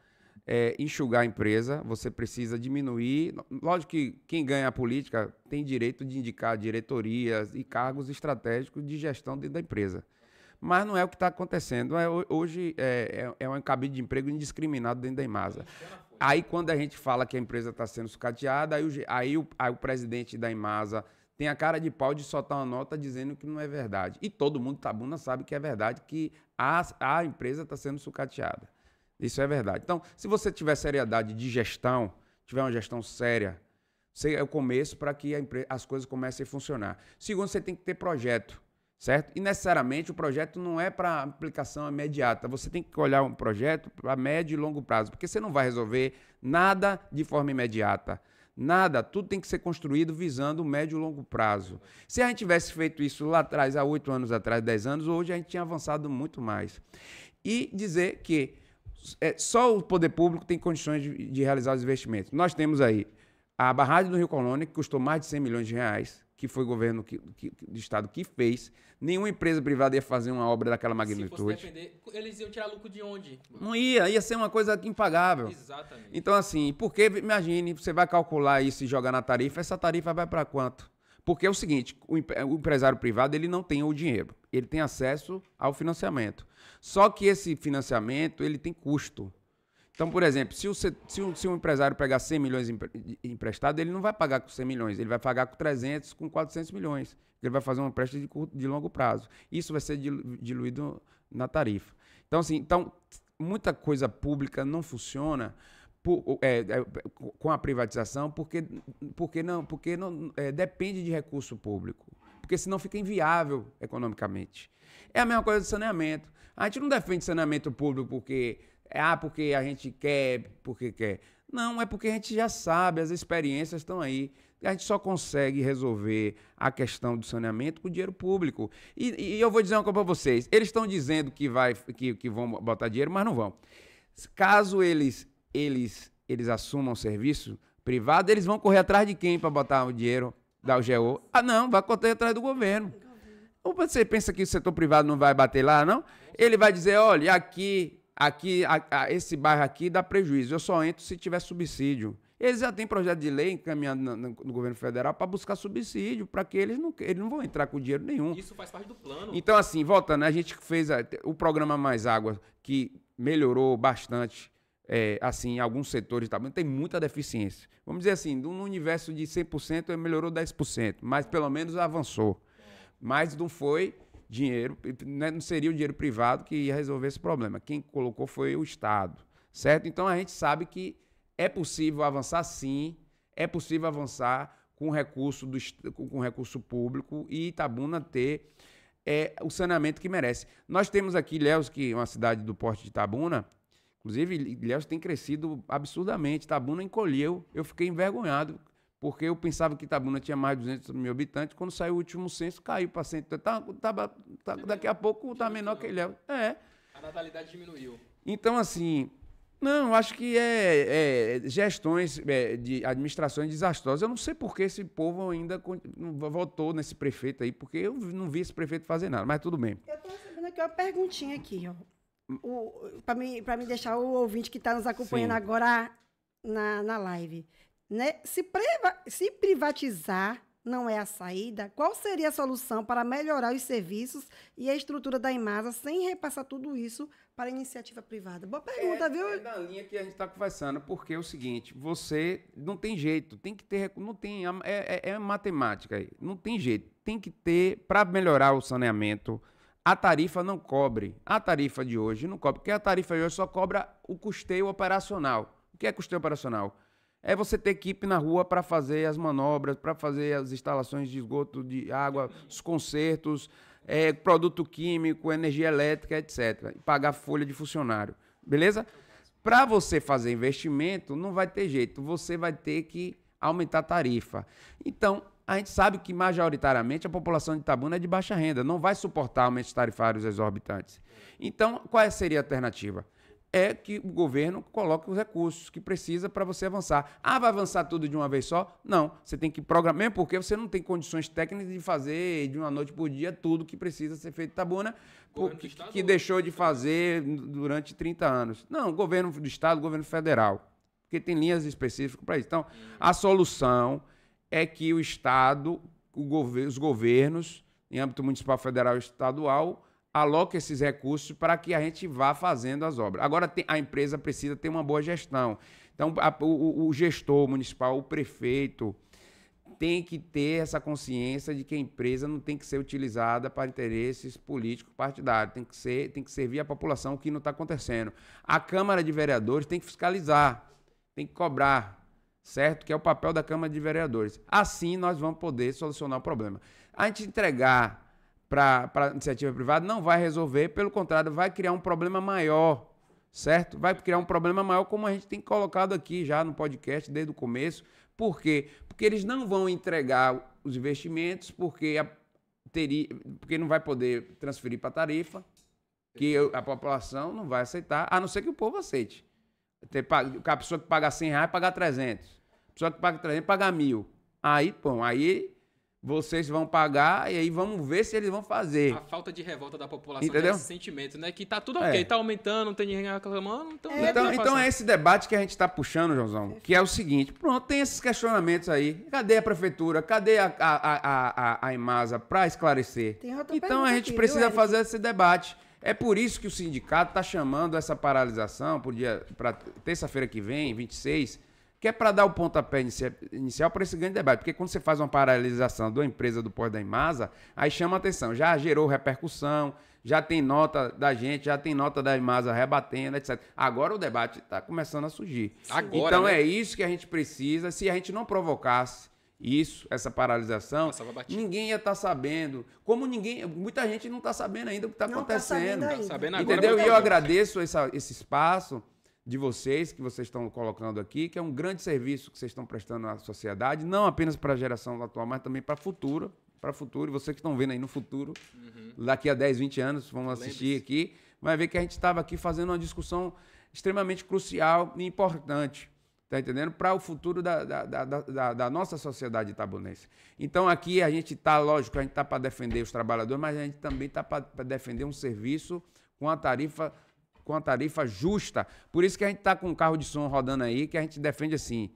enxugar a empresa, você precisa diminuir. Lógico que quem ganha a política tem direito de indicar diretorias e cargos estratégicos de gestão dentro da empresa. Mas não é o que está acontecendo. Hoje é um cabide de emprego indiscriminado dentro da Imasa. Aí, quando a gente fala que a empresa está sendo sucateada, aí o presidente da Imasa tem a cara de pau de soltar uma nota dizendo que não é verdade. E todo mundo Itabuna sabe que é verdade, que a empresa está sendo sucateada. Isso é verdade. Então, se você tiver seriedade de gestão, tiver uma gestão séria, é o começo para que as coisas comecem a funcionar. Segundo, você tem que ter projeto. Certo? E necessariamente o projeto não é para aplicação imediata. Você tem que olhar um projeto para médio e longo prazo, porque você não vai resolver nada de forma imediata. Nada, tudo tem que ser construído visando o médio e longo prazo. Se a gente tivesse feito isso lá atrás, há 8 anos atrás, 10 anos, hoje a gente tinha avançado muito mais. E dizer que só o poder público tem condições de realizar os investimentos. Nós temos aí a barragem do Rio Colônia, que custou mais de 100 milhões de reais, que foi o governo do estado que fez. Nenhuma empresa privada ia fazer uma obra daquela magnitude. Se fosse defender, eles iam tirar lucro de onde? Não ia ser uma coisa impagável. Exatamente. Então, assim, porque, imagine, você vai calcular isso e jogar na tarifa, essa tarifa vai para quanto? Porque é o seguinte, o empresário privado, ele não tem o dinheiro, ele tem acesso ao financiamento. Só que esse financiamento, ele tem custo. Então, por exemplo, se um empresário pegar 100 milhões emprestado, ele não vai pagar com 100 milhões, ele vai pagar com 300, com 400 milhões. Ele vai fazer um empréstimo de longo prazo. Isso vai ser diluído na tarifa. Então, assim, muita coisa pública não funciona com a privatização porque depende de recurso público. Porque senão fica inviável economicamente. É a mesma coisa do saneamento. A gente não defende saneamento público porque a gente quer, porque quer. Não, é porque a gente já sabe, as experiências estão aí. A gente só consegue resolver a questão do saneamento com dinheiro público. E eu vou dizer uma coisa para vocês. Eles estão dizendo que vão botar dinheiro, mas não vão. Caso eles assumam o serviço privado, eles vão correr atrás de quem para botar o dinheiro da UGO? Não, vai correr atrás do governo. Ou você pensa que o setor privado não vai bater lá, não? Ele vai dizer, olha, esse bairro aqui dá prejuízo, eu só entro se tiver subsídio. Eles já têm projeto de lei encaminhado no governo federal para buscar subsídio, para que eles não vão entrar com dinheiro nenhum. Isso faz parte do plano. Então, assim, voltando, a gente fez o programa Mais Água, que melhorou bastante, assim, alguns setores, tem muita deficiência. Vamos dizer assim, no universo de 100%, melhorou 10%, mas pelo menos avançou. Mas não foi dinheiro, não seria o dinheiro privado que ia resolver esse problema. Quem colocou foi o Estado, certo? Então, a gente sabe que é possível avançar, sim, é possível avançar com recurso público e Itabuna ter o saneamento que merece. Nós temos aqui Ilhéus, que é uma cidade do porte de Itabuna, inclusive Ilhéus tem crescido absurdamente, Itabuna encolheu, eu fiquei envergonhado, porque eu pensava que Itabuna tinha mais de 200 mil habitantes, quando saiu o último censo, caiu para 100, daqui a pouco está menor que Ilhéus. A natalidade diminuiu. Então, assim, não, acho que gestões de administrações desastrosas. Eu não sei por que esse povo ainda votou nesse prefeito aí, porque eu não vi esse prefeito fazer nada, mas tudo bem. Eu estou recebendo aqui uma perguntinha aqui, ó. Para me deixar o ouvinte que está nos acompanhando Sim. agora na live. Né? Se privatizar não é a saída, qual seria a solução para melhorar os serviços e a estrutura da Imasa sem repassar tudo isso para a iniciativa privada? Boa pergunta, viu? É da linha que a gente está conversando, porque é o seguinte, você não tem jeito, tem que ter, não tem, matemática aí, não tem jeito, tem que ter, para melhorar o saneamento, a tarifa não cobre, a tarifa de hoje não cobre, porque a tarifa de hoje só cobra o custeio operacional. O que é custeio operacional? É você ter equipe na rua para fazer as manobras, para fazer as instalações de esgoto, de água, os consertos, produto químico, energia elétrica, etc. E pagar folha de funcionário. Beleza? Para você fazer investimento, não vai ter jeito. Você vai ter que aumentar a tarifa. Então, a gente sabe que, majoritariamente, a população de Itabuna é de baixa renda. Não vai suportar aumentos tarifários exorbitantes. Então, qual seria a alternativa? é que o governo coloque os recursos que precisa para você avançar. Ah, vai avançar tudo de uma vez só? Não, você tem que programar, mesmo porque você não tem condições técnicas de fazer de uma noite por dia tudo que precisa ser feito. Itabuna, que deixou de fazer durante 30 anos. Não, governo do Estado, governo federal, porque tem linhas específicas para isso. Então, a solução é que o Estado, os governos, em âmbito municipal, federal e estadual, aloque esses recursos para que a gente vá fazendo as obras. Agora, a empresa precisa ter uma boa gestão. Então, o gestor municipal, o prefeito, tem que ter essa consciência de que a empresa não tem que ser utilizada para interesses políticos partidários, tem que servir a população, o que não está acontecendo. A Câmara de Vereadores tem que fiscalizar, tem que cobrar, certo? Que é o papel da Câmara de Vereadores. Assim, nós vamos poder solucionar o problema. A gente entregar para a iniciativa privada não vai resolver, pelo contrário, vai criar um problema maior, certo? Vai criar um problema maior, como a gente tem colocado aqui já no podcast desde o começo. Por quê? Porque eles não vão entregar os investimentos, porque não vai poder transferir para a tarifa, que a população não vai aceitar, a não ser que o povo aceite. A pessoa que paga R$100 pagar 300. A pessoa que paga 300 pagar 1.000. Aí, bom, aí vocês vão pagar e aí vamos ver se eles vão fazer. A falta de revolta da população, entendeu? Esse sentimento, né? Que tá tudo ok, tá aumentando, não tem ninguém reclamando. Então é esse debate que a gente está puxando, Joãozão, que é o seguinte, pronto, tem esses questionamentos aí. Cadê a prefeitura? Cadê a Imasa para esclarecer? Então a gente precisa fazer esse debate. É por isso que o sindicato está chamando essa paralisação para terça-feira que vem, 26, que é para dar o pontapé inicial para esse grande debate. Porque quando você faz uma paralisação da empresa do Porto da Imasa, aí chama a atenção. Já gerou repercussão, já tem nota da gente, já tem nota da Imasa rebatendo, etc. Agora o debate está começando a surgir. Agora, então né? É isso que a gente precisa. Se a gente não provocasse essa paralisação, ninguém ia estar sabendo. Como muita gente não está sabendo ainda o que está acontecendo. Tá sabendo agora, entendeu? E eu agradeço esse espaço de vocês, que vocês estão colocando aqui, que é um grande serviço que vocês estão prestando à sociedade, não apenas para a geração atual, mas também para o futuro. E vocês que estão vendo aí no futuro, daqui a 10, 20 anos, vão assistir aqui, vai ver que a gente estava aqui fazendo uma discussão extremamente crucial e importante, tá entendendo? Para o futuro da nossa sociedade itabunense. Então aqui a gente está, lógico, a gente está para defender os trabalhadores, mas a gente também está para defender um serviço com a tarifa justa. Por isso que a gente está com um carro de som rodando aí, que a gente defende assim.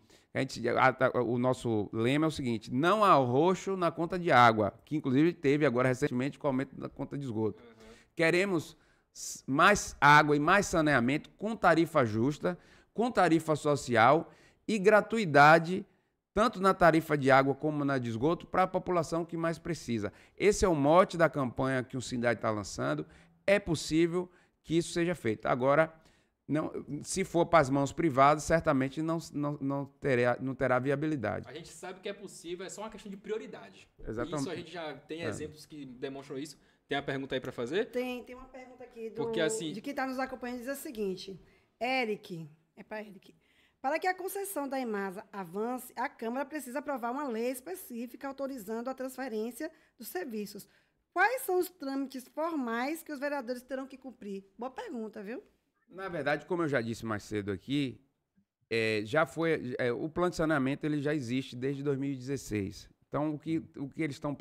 O nosso lema é o seguinte: não há roxo na conta de água, que inclusive teve agora recentemente com o aumento da conta de esgoto. Queremos mais água e mais saneamento com tarifa justa, com tarifa social e gratuidade, tanto na tarifa de água como na de esgoto, para a população que mais precisa. Esse é o mote da campanha que o Sindai está lançando. É possível que isso seja feito. Agora, se for para as mãos privadas, certamente não terá viabilidade. A gente sabe que é possível, é só uma questão de prioridade. Exatamente. Isso a gente já tem exemplos que demonstram isso. Tem uma pergunta aí para fazer? Tem uma pergunta aqui de quem está nos acompanhando, diz o seguinte: Eric, para que a concessão da Imasa avance, a Câmara precisa aprovar uma lei específica autorizando a transferência dos serviços. Quais são os trâmites formais que os vereadores terão que cumprir? Boa pergunta, viu? Na verdade, como eu já disse mais cedo aqui, o plano de saneamento ele já existe desde 2016. Então, o que eles estão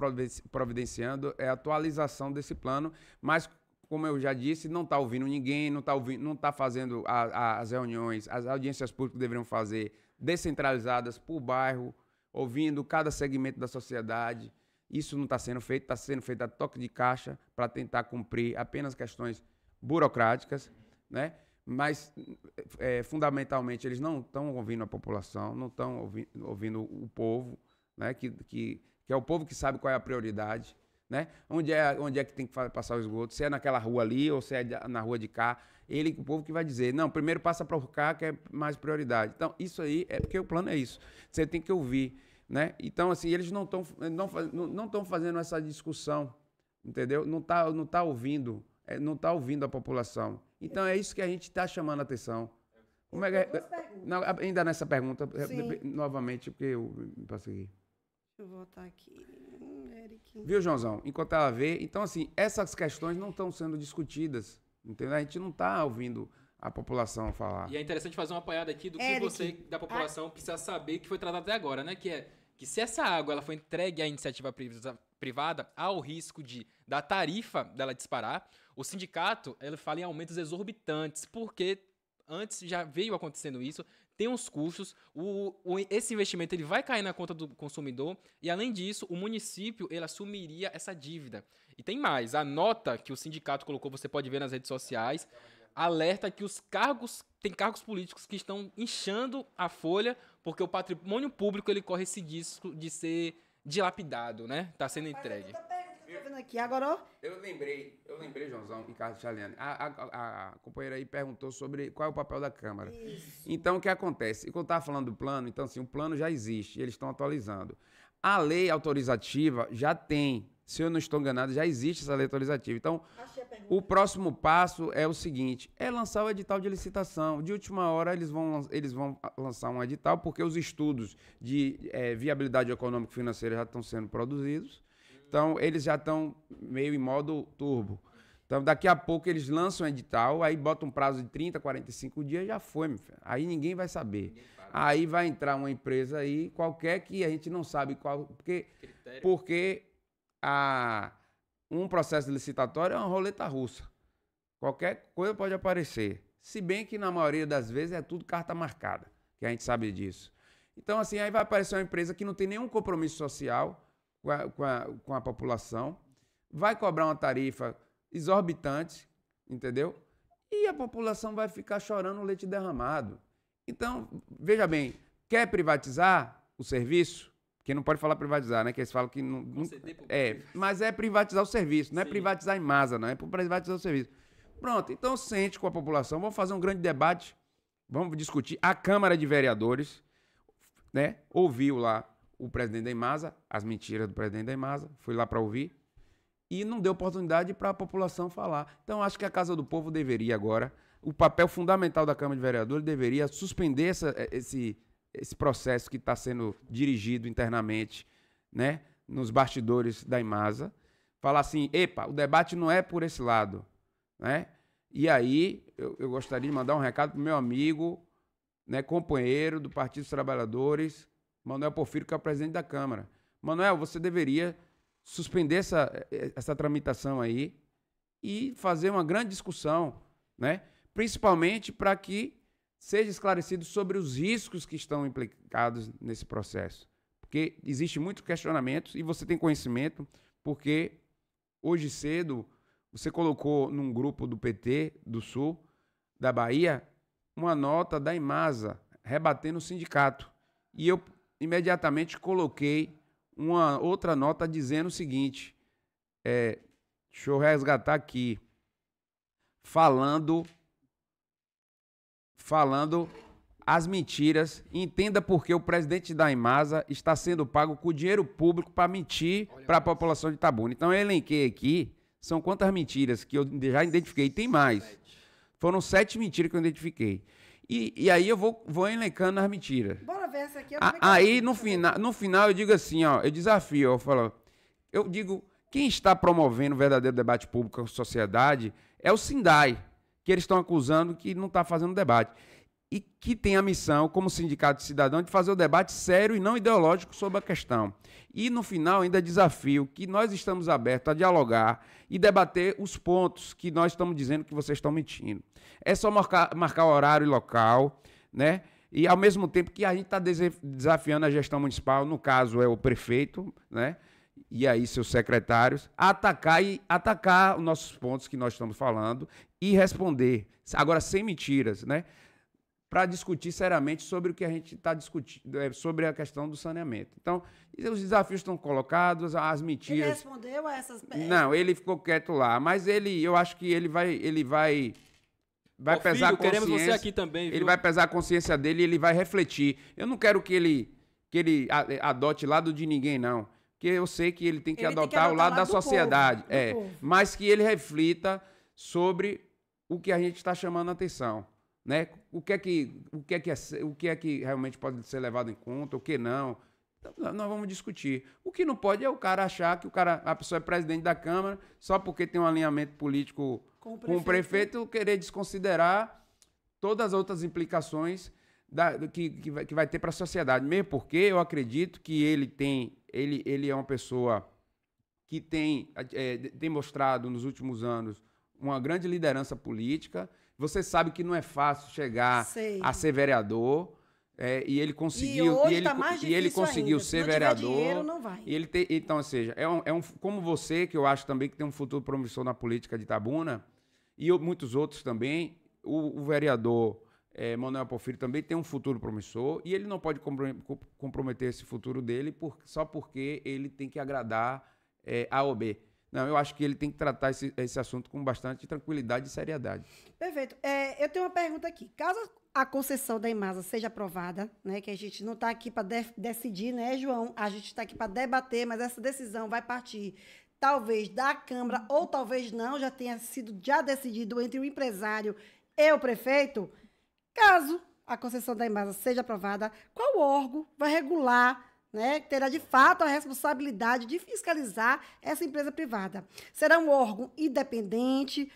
providenciando é a atualização desse plano, mas, como eu já disse, não está ouvindo ninguém, não está fazendo as reuniões, as audiências públicas que deveriam fazer descentralizadas por bairro, ouvindo cada segmento da sociedade. Isso não está sendo feito a toque de caixa para tentar cumprir apenas questões burocráticas, né? Mas, fundamentalmente, eles não estão ouvindo a população, não estão ouvindo o povo, né? Que é o povo que sabe qual é a prioridade, né? Onde é que tem que passar o esgoto, se é naquela rua ali ou se é na rua de cá. O povo que vai dizer, não, primeiro passa para o cá, que é mais prioridade. Então, isso aí é porque o plano é isso. Você tem que ouvir, né? Então, assim, eles não estão fazendo essa discussão, entendeu? Não tá ouvindo a população. Então, é isso que a gente está chamando a atenção. Como é que não, ainda nessa pergunta, novamente, porque eu passo aqui. Deixa eu voltar aqui. Eric. Viu, Joãozão? Enquanto ela vê, então, assim, essas questões não estão sendo discutidas, entendeu? A gente não está ouvindo a população falar. E é interessante fazer uma apanhada aqui do que você, da população, precisa saber que foi tratado até agora, né? Que se essa água ela foi entregue à iniciativa privada, há o risco da tarifa dela disparar. O sindicato, ele fala em aumentos exorbitantes, porque antes já veio acontecendo isso, tem uns custos, esse investimento ele vai cair na conta do consumidor e, além disso, o município ele assumiria essa dívida. E tem mais, a nota que o sindicato colocou, você pode ver nas redes sociais, alerta que tem cargos políticos que estão inchando a folha porque o patrimônio público ele corre esse risco de ser dilapidado, né? Tá sendo entregue. Aqui agora, ó. Eu lembrei, Joãozão e Carlos Chaliani. A companheira aí perguntou sobre qual é o papel da Câmara. Isso. Então, o que acontece? Quando eu estava falando do plano, então, assim, o plano já existe, eles estão atualizando. A lei autorizativa já tem, se eu não estou enganado, já existe essa lei autorizativa. Então, o próximo passo é o seguinte, é lançar o edital de licitação. De última hora, eles vão lançar um edital, porque os estudos de viabilidade econômico-financeira já estão sendo produzidos. Então, eles já estão meio em modo turbo. Então, daqui a pouco, eles lançam o edital, aí botam um prazo de 30, 45 dias, já foi, meu filho. Aí ninguém vai saber. Aí vai entrar uma empresa aí, qualquer que a gente não sabe qual... Porque um processo licitatório é uma roleta russa. Qualquer coisa pode aparecer. Se bem que, na maioria das vezes, é tudo carta marcada, que a gente sabe disso. Então, assim, aí vai aparecer uma empresa que não tem nenhum compromisso social com a população, vai cobrar uma tarifa exorbitante, entendeu? E a população vai ficar chorando leite derramado. Então, veja bem, quer privatizar o serviço? Porque não pode falar privatizar, né? Que eles falam que não mas é privatizar o serviço, não é privatizar a Imasa, não é privatizar o serviço. Pronto, então sente com a população, vamos fazer um grande debate, vamos discutir. A Câmara de Vereadores, né, ouviu lá o presidente da Imasa, as mentiras do presidente da Imasa, fui lá para ouvir, e não deu oportunidade para a população falar. Então, acho que a Casa do Povo deveria agora, o papel fundamental da Câmara de Vereadores deveria suspender esse processo que está sendo dirigido internamente, né, nos bastidores da Imasa, falar assim, epa, o debate não é por esse lado, né? E aí, eu gostaria de mandar um recado para o meu amigo, né, companheiro do Partido dos Trabalhadores, Manuel Porfírio, que é o presidente da Câmara. Manuel, você deveria suspender essa tramitação aí e fazer uma grande discussão, né? Principalmente para que seja esclarecido sobre os riscos que estão implicados nesse processo. Porque existe muito questionamento e você tem conhecimento, porque hoje cedo você colocou num grupo do PT do Sul, da Bahia, uma nota da Imasa rebatendo o sindicato. E eu imediatamente coloquei uma outra nota dizendo o seguinte, deixa eu resgatar aqui, falando as mentiras, entenda por que o presidente da Imasa está sendo pago com dinheiro público para mentir para a população de Itabuna. Então eu elenquei aqui, são quantas mentiras que eu já identifiquei, tem mais. Foram 7 mentiras que eu identifiquei. E aí eu vou elencando as mentiras. Bora ver essa aqui. Aí no final eu digo assim, ó, eu desafio, eu digo, quem está promovendo o verdadeiro debate público com a sociedade é o Sindai, que eles estão acusando que não está fazendo debate. E que tem a missão, como sindicato de cidadão, de fazer o debate sério e não ideológico sobre a questão. E, no final, ainda desafio que nós estamos abertos a dialogar e debater os pontos que nós estamos dizendo que vocês estão mentindo. É só marcar horário e local, né? E, ao mesmo tempo que a gente está desafiando a gestão municipal, no caso é o prefeito, né? E aí seus secretários, a atacar os nossos pontos que nós estamos falando e responder, agora sem mentiras, né? Para discutir seriamente sobre o que a gente está discutindo, sobre a questão do saneamento. Então, os desafios estão colocados, as mentiras... Ele respondeu a essas... Não, ele ficou quieto lá, mas eu acho que ele vai pesar a consciência... Queremos você aqui também, viu? Ele vai pesar a consciência dele e ele vai refletir. Eu não quero que ele adote lado de ninguém, não. Porque eu sei que ele tem que adotar o lado da sociedade. Povo. Mas que ele reflita sobre o que a gente está chamando a atenção. Né? O que é que realmente pode ser levado em conta, o que não. Então, nós vamos discutir. O que não pode é o cara achar que a pessoa é presidente da Câmara só porque tem um alinhamento político com o prefeito querer desconsiderar todas as outras implicações que vai ter para a sociedade. Mesmo porque eu acredito que ele é uma pessoa que tem demonstrado nos últimos anos uma grande liderança política. Você sabe que não é fácil chegar a ser vereador. E ele conseguiu, ele conseguiu ser vereador. Dinheiro, não vai. Então, ou seja, como você, que eu acho também que tem um futuro promissor na política de Itabuna, e muitos outros também, o vereador Manuel Porfírio também tem um futuro promissor, e ele não pode comprometer esse futuro dele só porque ele tem que agradar A ou B. Não, eu acho que ele tem que tratar esse assunto com bastante tranquilidade e seriedade. Perfeito. Eu tenho uma pergunta aqui. Caso a concessão da Imasa seja aprovada, né, que a gente não está aqui para decidir, né, João? A gente está aqui para debater, mas essa decisão vai partir talvez da Câmara ou talvez não, já tenha sido decidido entre o empresário e o prefeito. Caso a concessão da Imasa seja aprovada, qual órgão vai regular, né, terá de fato a responsabilidade de fiscalizar essa empresa privada? Será um órgão independente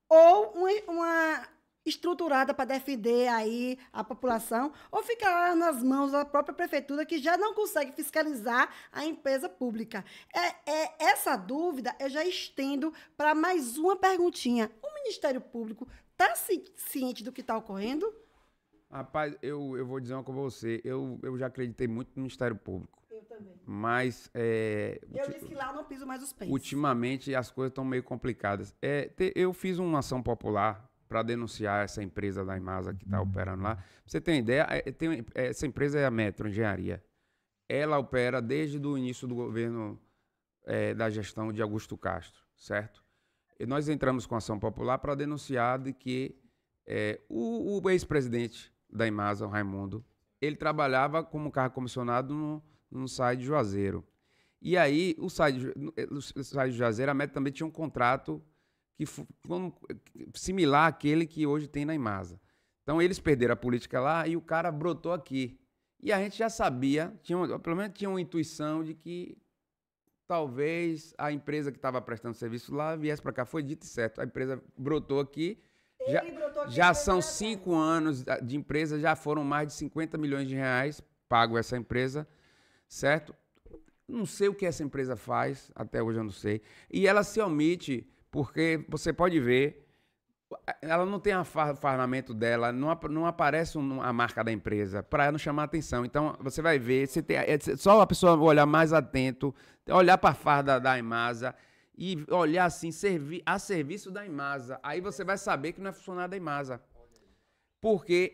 ou uma estruturada para defender aí a população, ou ficará nas mãos da própria prefeitura, que já não consegue fiscalizar a empresa pública? Essa dúvida eu já estendo para mais uma perguntinha. O Ministério Público está ciente do que está ocorrendo? Rapaz, eu vou dizer uma coisa pra você. Eu já acreditei muito no Ministério Público. Eu também. Mas... eu disse que lá eu não piso mais os pés. Ultimamente, as coisas estão meio complicadas. Eu fiz uma ação popular para denunciar essa empresa da Imasa que está operando lá. Pra você ter uma ideia, essa empresa é a Metro Engenharia. Ela opera desde o início do governo da gestão de Augusto Castro, certo? E nós entramos com ação popular para denunciar de que o ex-presidente da Imasa, o Raimundo, ele trabalhava como cargo comissionado no SAI de Juazeiro. E aí, o SAI de Juazeiro, a Metro também tinha um contrato similar àquele que hoje tem na Imasa. Então, eles perderam a política lá e o cara brotou aqui. E a gente já sabia, pelo menos tinha uma intuição de que talvez a empresa que estava prestando serviço lá viesse para cá. Foi dito e certo. A empresa brotou aqui. Já são 5 anos de empresa, já foram mais de 50 milhões de reais pago essa empresa, certo? Não sei o que essa empresa faz, até hoje eu não sei. E ela se omite porque você pode ver, ela não tem o fardamento dela, não aparece a marca da empresa para não chamar atenção. Então, você vai ver, só a pessoa olhar mais atento, olhar para a farda da Imasa e olhar assim, a serviço da Imasa. Aí você vai saber que não é funcionário da Imasa. Por quê?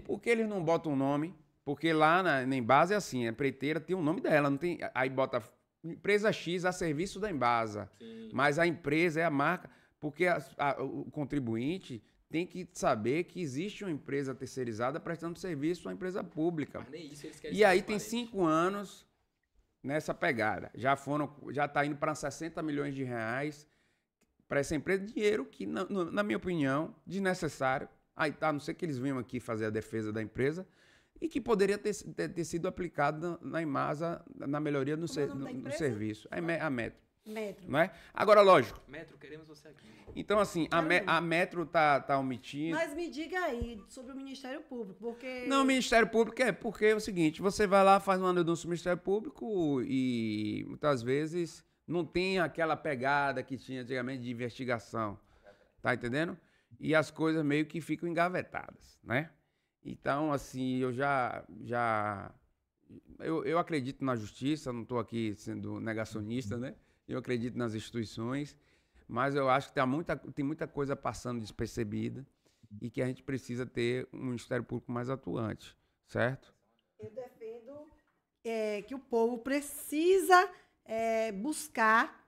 Porque eles não botam um nome. Porque lá na Embasa é assim, a empreiteira tem o nome dela, não tem, aí bota empresa X a serviço da Embasa. Sim. Mas a empresa é a marca, porque o contribuinte tem que saber que existe uma empresa terceirizada prestando serviço a uma empresa pública. Mas nem isso eles querem. E aí tem 5 anos nessa pegada. Já está indo para 60 milhões de reais para essa empresa, dinheiro que, na minha opinião, desnecessário. Aí tá, não sei que eles venham aqui fazer a defesa da empresa, e que poderia ter sido aplicado na Imasa, na melhoria no serviço. A Metro. Não é? Agora, lógico. Metro, queremos você aqui. Então, assim, a Metro tá omitindo. Mas me diga aí sobre o Ministério Público, porque... Não, o Ministério Público porque é o seguinte, você vai lá, faz uma denúncia no Ministério Público e muitas vezes não tem aquela pegada que tinha antigamente de investigação. Tá entendendo? E as coisas meio que ficam engavetadas, né? Então, assim, eu acredito na justiça, não estou aqui sendo negacionista, né? Eu acredito nas instituições, mas eu acho que tem muita coisa passando despercebida e que a gente precisa ter um Ministério Público mais atuante, certo? Eu defendo que o povo precisa buscar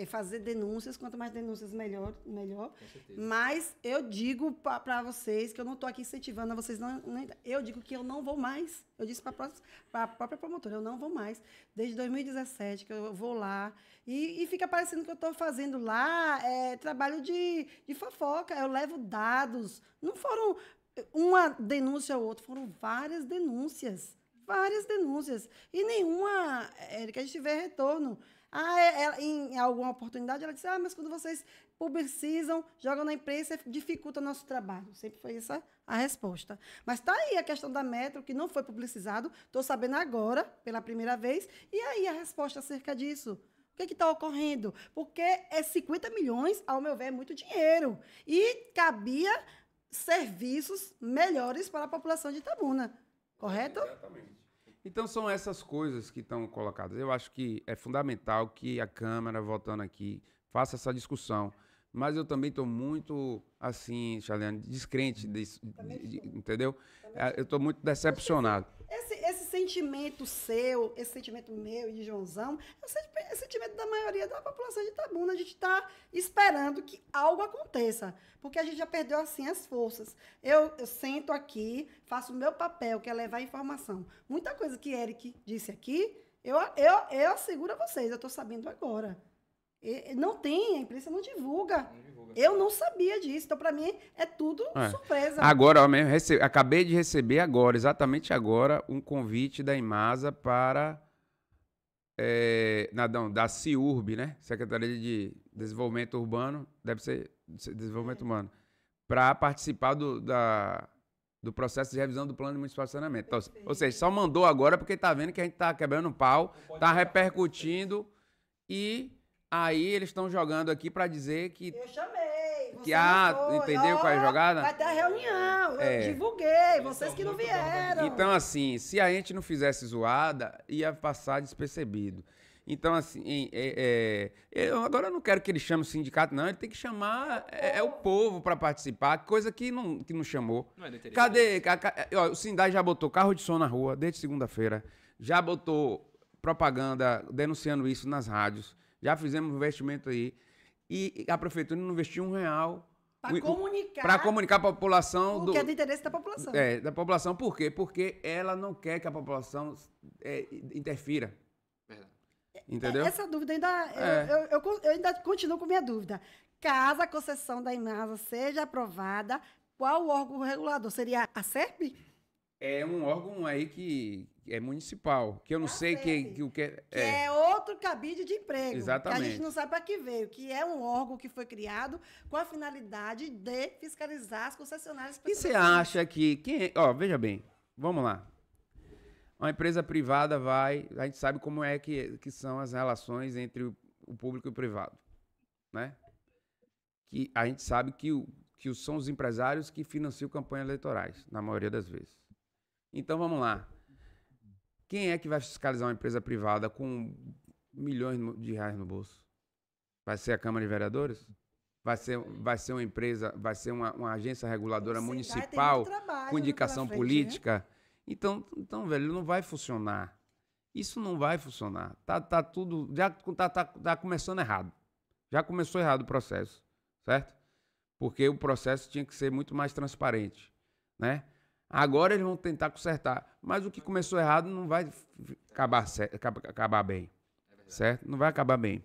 fazer denúncias, quanto mais denúncias, melhor. Mas eu digo para vocês que eu não estou aqui incentivando a vocês. Eu digo que eu não vou mais. Eu disse para a própria promotora, eu não vou mais. Desde 2017 que eu vou lá. E fica parecendo que eu estou fazendo lá trabalho de fofoca. Eu levo dados. Não foram uma denúncia ou outra, foram várias denúncias. Várias denúncias. E nenhuma, Érica, a gente vê retorno. Em alguma oportunidade, ela disse, mas quando vocês publicizam, jogam na imprensa, dificulta o nosso trabalho. Sempre foi essa a resposta. Mas está aí a questão da Metro, que não foi publicizado, estou sabendo agora, pela primeira vez, e aí a resposta acerca disso. O que está ocorrendo? Porque 50 milhões, ao meu ver, é muito dinheiro. E cabia serviços melhores para a população de Itabuna. Correto? Exatamente. Então, são essas coisas que estão colocadas. Eu acho que é fundamental que a Câmara, voltando aqui, faça essa discussão. Mas eu também estou muito, assim, Charliane, descrente disso, entendeu? Eu estou muito decepcionado. Esse sentimento seu, esse sentimento meu e de Joãozão, é o sentimento da maioria da população de Itabuna. A gente está esperando que algo aconteça, porque a gente já perdeu, assim, as forças. Eu sento aqui, faço o meu papel, que é levar informação. Muita coisa que Eric disse aqui, eu asseguro a vocês, eu estou sabendo agora. Não tem, a imprensa não divulga. Eu não sabia disso. Então, para mim, é tudo surpresa. Agora, acabei de receber agora, exatamente agora, um convite da Imasa para da CIURB, né? Secretaria de Desenvolvimento Urbano, deve ser Desenvolvimento Humano, para participar do processo de revisão do Plano Municipal de Saneamento. Então, ou seja, só mandou agora porque está vendo que a gente está quebrando pau, está repercutindo e aí eles estão jogando aqui para dizer que... Eu chamei. Que, entendeu qual é a jogada? Vai ter a reunião, eu divulguei, vocês que não vieram. Então, assim, se a gente não fizesse zoada, ia passar despercebido. Então, assim, eu agora não quero que ele chame o sindicato, não. Ele tem que chamar o povo para participar, coisa que não chamou. Não é do interesse. Cadê? O Sindai já botou carro de som na rua desde segunda-feira, já botou propaganda denunciando isso nas rádios, já fizemos um investimento aí. E a prefeitura não investiu R$1 para comunicar a população. O que é do interesse da população. Da população. Por quê? Porque ela não quer que a população interfira. Entendeu? Essa dúvida ainda... Eu ainda continuo com minha dúvida. Caso a concessão da Imasa seja aprovada, qual o órgão regulador? Seria a SERP? É um órgão aí que é municipal, que eu não sei o que é. Que é outro cabide de emprego. Exatamente. Que a gente não sabe para que veio, que é um órgão que foi criado com a finalidade de fiscalizar as concessionárias. E você acha que... veja bem, vamos lá. Uma empresa privada a gente sabe como é que são as relações entre o público e o privado, né? Que a gente sabe que são os empresários que financiam campanhas eleitorais, na maioria das vezes. Então, vamos lá. Quem é que vai fiscalizar uma empresa privada com milhões de reais no bolso? Vai ser a Câmara de Vereadores? Vai ser uma empresa, vai ser uma agência reguladora municipal com indicação política? Né? Então, velho, não vai funcionar. Isso não vai funcionar. Tá tudo... Já tá começando errado. Já começou errado o processo, certo? Porque o processo tinha que ser muito mais transparente, né? Agora eles vão tentar consertar. Mas o que começou errado não vai acabar bem, certo? Não vai acabar bem.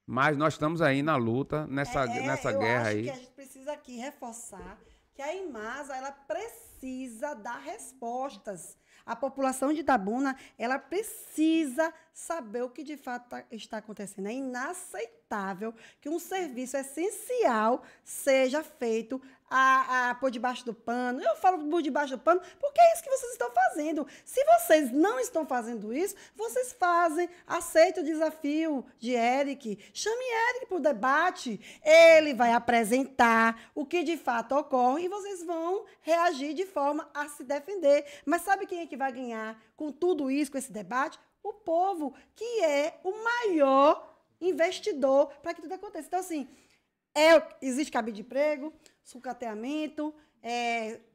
Mas nós estamos aí na luta, nessa guerra aí. Eu acho que a gente precisa aqui reforçar que a Imasa, ela precisa dar respostas. A população de Itabuna, ela precisa saber o que de fato está acontecendo. É inaceitável que um serviço essencial seja feito por debaixo do pano. Eu falo por debaixo do pano porque é isso que vocês estão fazendo. Se vocês não estão fazendo isso, vocês fazem. Aceita o desafio de Eric. Chame Eric para o debate. Ele vai apresentar o que de fato ocorre e vocês vão reagir de forma a se defender. Mas sabe quem é que vai ganhar com tudo isso, com esse debate? O povo, que é o maior investidor para que tudo aconteça. Então, assim, existe cabide de emprego, sucateamento,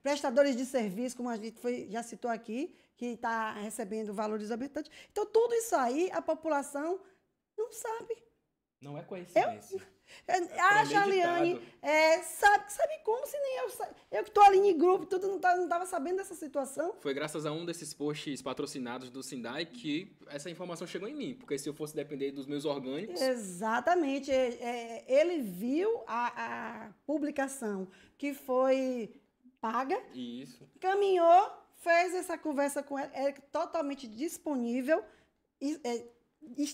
prestadores de serviço, como a gente já citou aqui, que está recebendo valores exorbitantes. Então, tudo isso aí, a população não sabe. Não é coincidência. Charliane, sabe como, se nem eu que estou ali em grupo, tudo não estava sabendo dessa situação? Foi graças a um desses posts patrocinados do Sindai que essa informação chegou em mim, porque se eu fosse depender dos meus orgânicos... Exatamente. Ele viu a publicação que foi paga, Isso. Caminhou, fez essa conversa com ele totalmente disponível,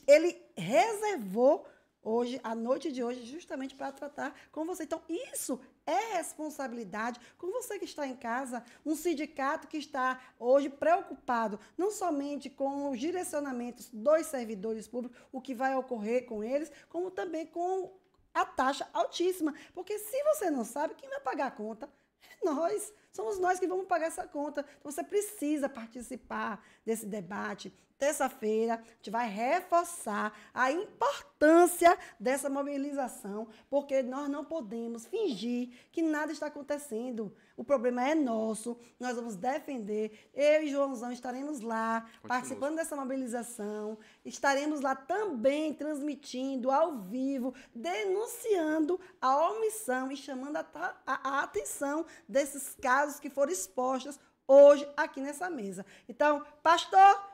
ele reservou hoje, a noite de hoje, justamente para tratar com você. Então, isso é responsabilidade com você que está em casa, um sindicato que está hoje preocupado não somente com os direcionamentos dos servidores públicos, o que vai ocorrer com eles, como também com a taxa altíssima. Porque se você não sabe, quem vai pagar a conta? É nós. Somos nós que vamos pagar essa conta. Então, você precisa participar desse debate. Terça-feira, a gente vai reforçar a importância dessa mobilização, porque nós não podemos fingir que nada está acontecendo. O problema é nosso, nós vamos defender. Eu e Joãozão estaremos lá, participando dessa mobilização. Estaremos lá também transmitindo ao vivo, denunciando a omissão e chamando a atenção desses casos que foram expostos hoje aqui nessa mesa. Então, pastor,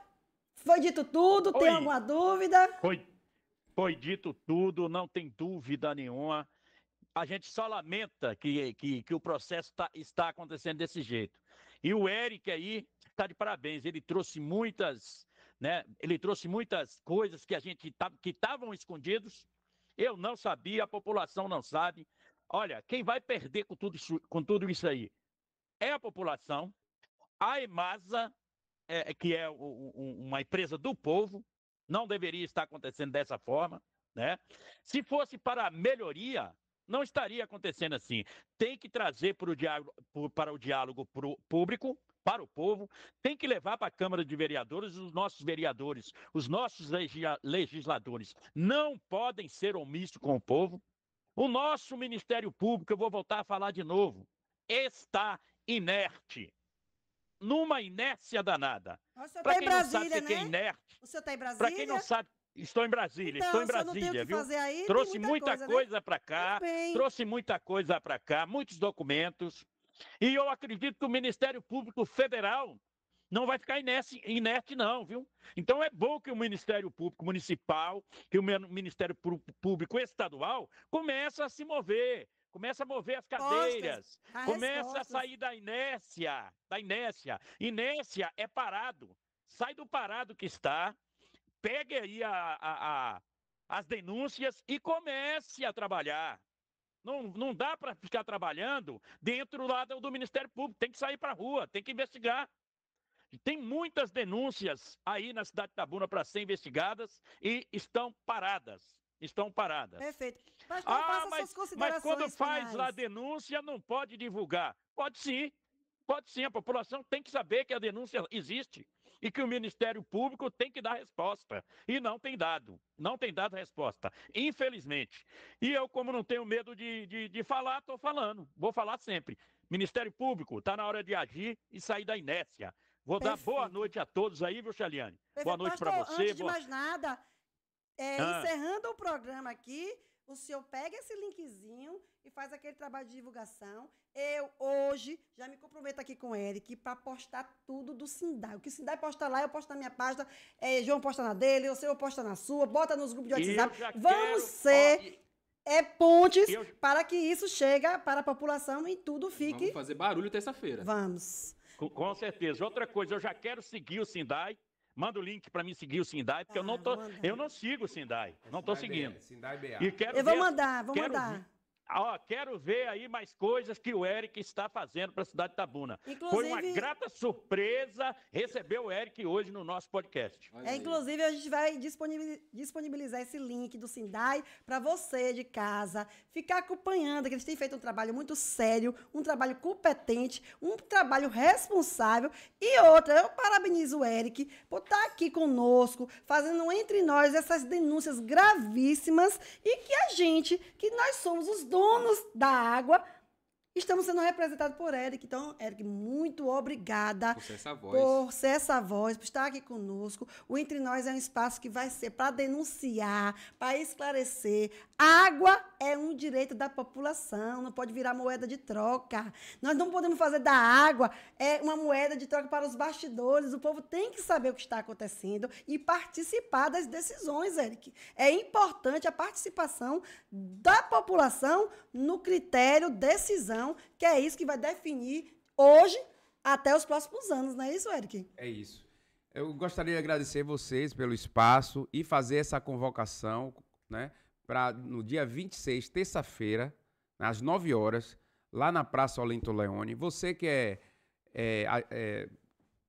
foi dito tudo? Tem alguma dúvida? Foi dito tudo, não tem dúvida nenhuma. A gente só lamenta que o processo está acontecendo desse jeito. E o Eric aí está de parabéns. Ele trouxe muitas, né? Ele trouxe muitas coisas que que estavam escondidos. Eu não sabia, a população não sabe. Olha, quem vai perder com tudo isso aí é a população, a EMASA, que é uma empresa do povo, não deveria estar acontecendo dessa forma, né? Se fosse para a melhoria, não estaria acontecendo assim. Tem que trazer para o diálogo público, para o povo, tem que levar para a Câmara de Vereadores os nossos vereadores, os nossos legisladores. Não podem ser omissos com o povo. O nosso Ministério Público, eu vou voltar a falar de novo, está inerte. Numa inércia danada. Para quem não sabe o que é inerte. O senhor está em Brasília? Para quem não sabe, estou em Brasília, então, estou em Brasília, viu? Aí, trouxe muita coisa, né? para cá, trouxe muita coisa para cá, muitos documentos. E eu acredito que o Ministério Público Federal não vai ficar inerte não, viu? Então é bom que o Ministério Público Municipal, que o Ministério Público Estadual comece a se mover. Começa a mover as cadeiras, começa a sair da inércia, Inércia é parado. Sai do parado que está, pegue aí as denúncias e comece a trabalhar. Não dá para ficar trabalhando dentro lá do Ministério Público, tem que sair para a rua, tem que investigar. Tem muitas denúncias aí na cidade de Itabuna para ser investigadas e estão paradas. Perfeito. Pastor, mas quando faz a denúncia, não pode divulgar. Pode sim. A população tem que saber que a denúncia existe e que o Ministério Público tem que dar resposta. E não tem dado resposta, infelizmente. E eu, como não tenho medo de falar, estou falando. Vou falar sempre. Ministério Público, está na hora de agir e sair da inércia. Vou dar boa noite a todos aí, viu, Chaliane? Boa noite para você. Antes de mais nada, encerrando o programa aqui, o senhor pega esse linkzinho e faz aquele trabalho de divulgação. Eu, hoje, já me comprometo aqui com o Eric para postar tudo do Sindai. O que o Sindai posta lá, eu posto na minha página, João posta na dele, o senhor posta na sua, bota nos grupos de WhatsApp. Vamos ser pontes para que isso chegue para a população e tudo fique... Vamos fazer barulho terça-feira. Vamos. Com certeza. Outra coisa, eu já quero seguir o Sindai. Manda o link para mim seguir o Sindai, porque eu não sigo o Sindai. Não estou seguindo. Sindai BA. Eu vou mandar. Quero ver aí mais coisas que o Eric está fazendo para a cidade de Itabuna. Foi uma grata surpresa receber o Eric hoje no nosso podcast. Inclusive, a gente vai disponibilizar esse link do Sindai para você de casa ficar acompanhando, que eles têm feito um trabalho muito sério, um trabalho competente, um trabalho responsável. E outra, eu parabenizo o Eric por estar aqui conosco, fazendo entre nós essas denúncias gravíssimas e que nós somos os donos da água, estamos sendo representados por Eric. Então, Eric, muito obrigada por ser essa voz, por estar aqui conosco. O Entre Nós é um espaço que vai ser para denunciar, para esclarecer. Água é um direito da população, não pode virar moeda de troca. Nós não podemos fazer da água uma moeda de troca para os bastidores. O povo tem que saber o que está acontecendo e participar das decisões, Eric. É importante a participação da população no critério decisão, que é isso que vai definir hoje até os próximos anos, não é isso, Eric? É isso. Eu gostaria de agradecer vocês pelo espaço e fazer essa convocação, né, para no dia 26, terça-feira, às 9 horas, lá na Praça Olinto Leone. Você que é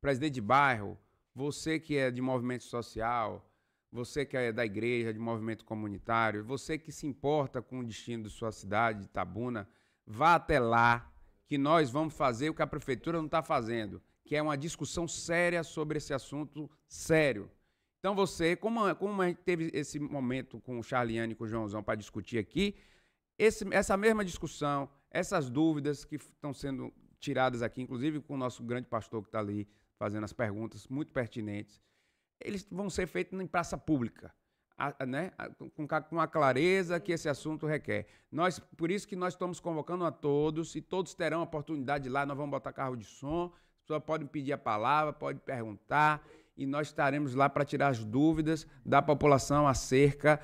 presidente de bairro, você que é de movimento social, você que é da igreja, de movimento comunitário, você que se importa com o destino de sua cidade, de Itabuna, vá até lá, que nós vamos fazer o que a prefeitura não está fazendo, que é uma discussão séria sobre esse assunto sério. Então você, como a gente teve esse momento com o Charliane e com o Joãozão para discutir aqui, essa mesma discussão, essas dúvidas que estão sendo tiradas aqui, inclusive com o nosso grande pastor que está ali fazendo as perguntas muito pertinentes, eles vão ser feitos em praça pública, né? com a clareza que esse assunto requer. Por isso que nós estamos convocando a todos, e todos terão a oportunidade de ir lá, nós vamos botar carro de som, as pessoas podem pedir a palavra, podem perguntar, e nós estaremos lá para tirar as dúvidas da população acerca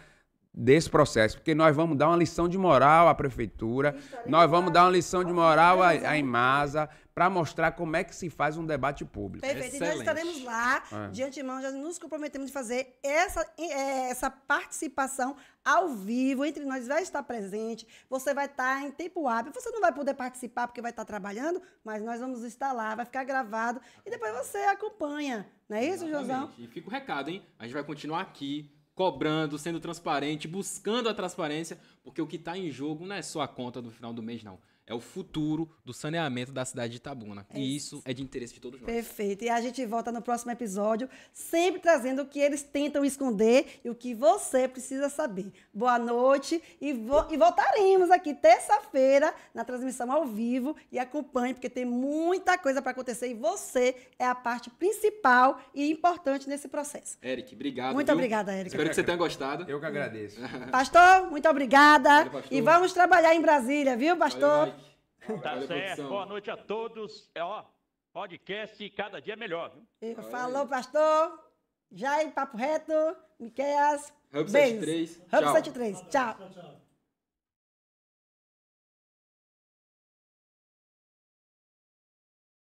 desse processo, porque nós vamos dar uma lição de moral à prefeitura, nós vamos dar uma lição de moral à Imasa, para mostrar como é que se faz um debate público. Perfeito. E nós estaremos lá, de antemão, já nos comprometemos de fazer essa participação ao vivo, entre nós vai estar presente, você vai estar em tempo hábil, você não vai poder participar porque vai estar trabalhando, mas nós vamos estar lá, vai ficar gravado, e depois você acompanha, não é isso, Josão? E fica o recado, hein? A gente vai continuar aqui, cobrando, sendo transparente, buscando a transparência, porque o que está em jogo não é só a conta do final do mês, não. É o futuro do saneamento da cidade de Itabuna. E isso é de interesse de todos nós. Perfeito. E a gente volta no próximo episódio, sempre trazendo o que eles tentam esconder e o que você precisa saber. Boa noite e voltaremos aqui terça-feira na transmissão ao vivo, e acompanhe, porque tem muita coisa para acontecer e você é a parte principal e importante nesse processo. Eric, obrigado. Muito obrigada, Eric. Espero que você tenha gostado. Eu que agradeço. Pastor, muito obrigada. Valeu, pastor. E vamos trabalhar em Brasília, viu, pastor? Valeu, Mike. Tá Valeu, certo. produção. Boa noite a todos. Podcast cada dia melhor, viu? Falou, pastor. Jair, Papo Reto, Miqueias. Hub Beijos. 73. Hub Tchau. 73. Tchau. Tchau, tchau.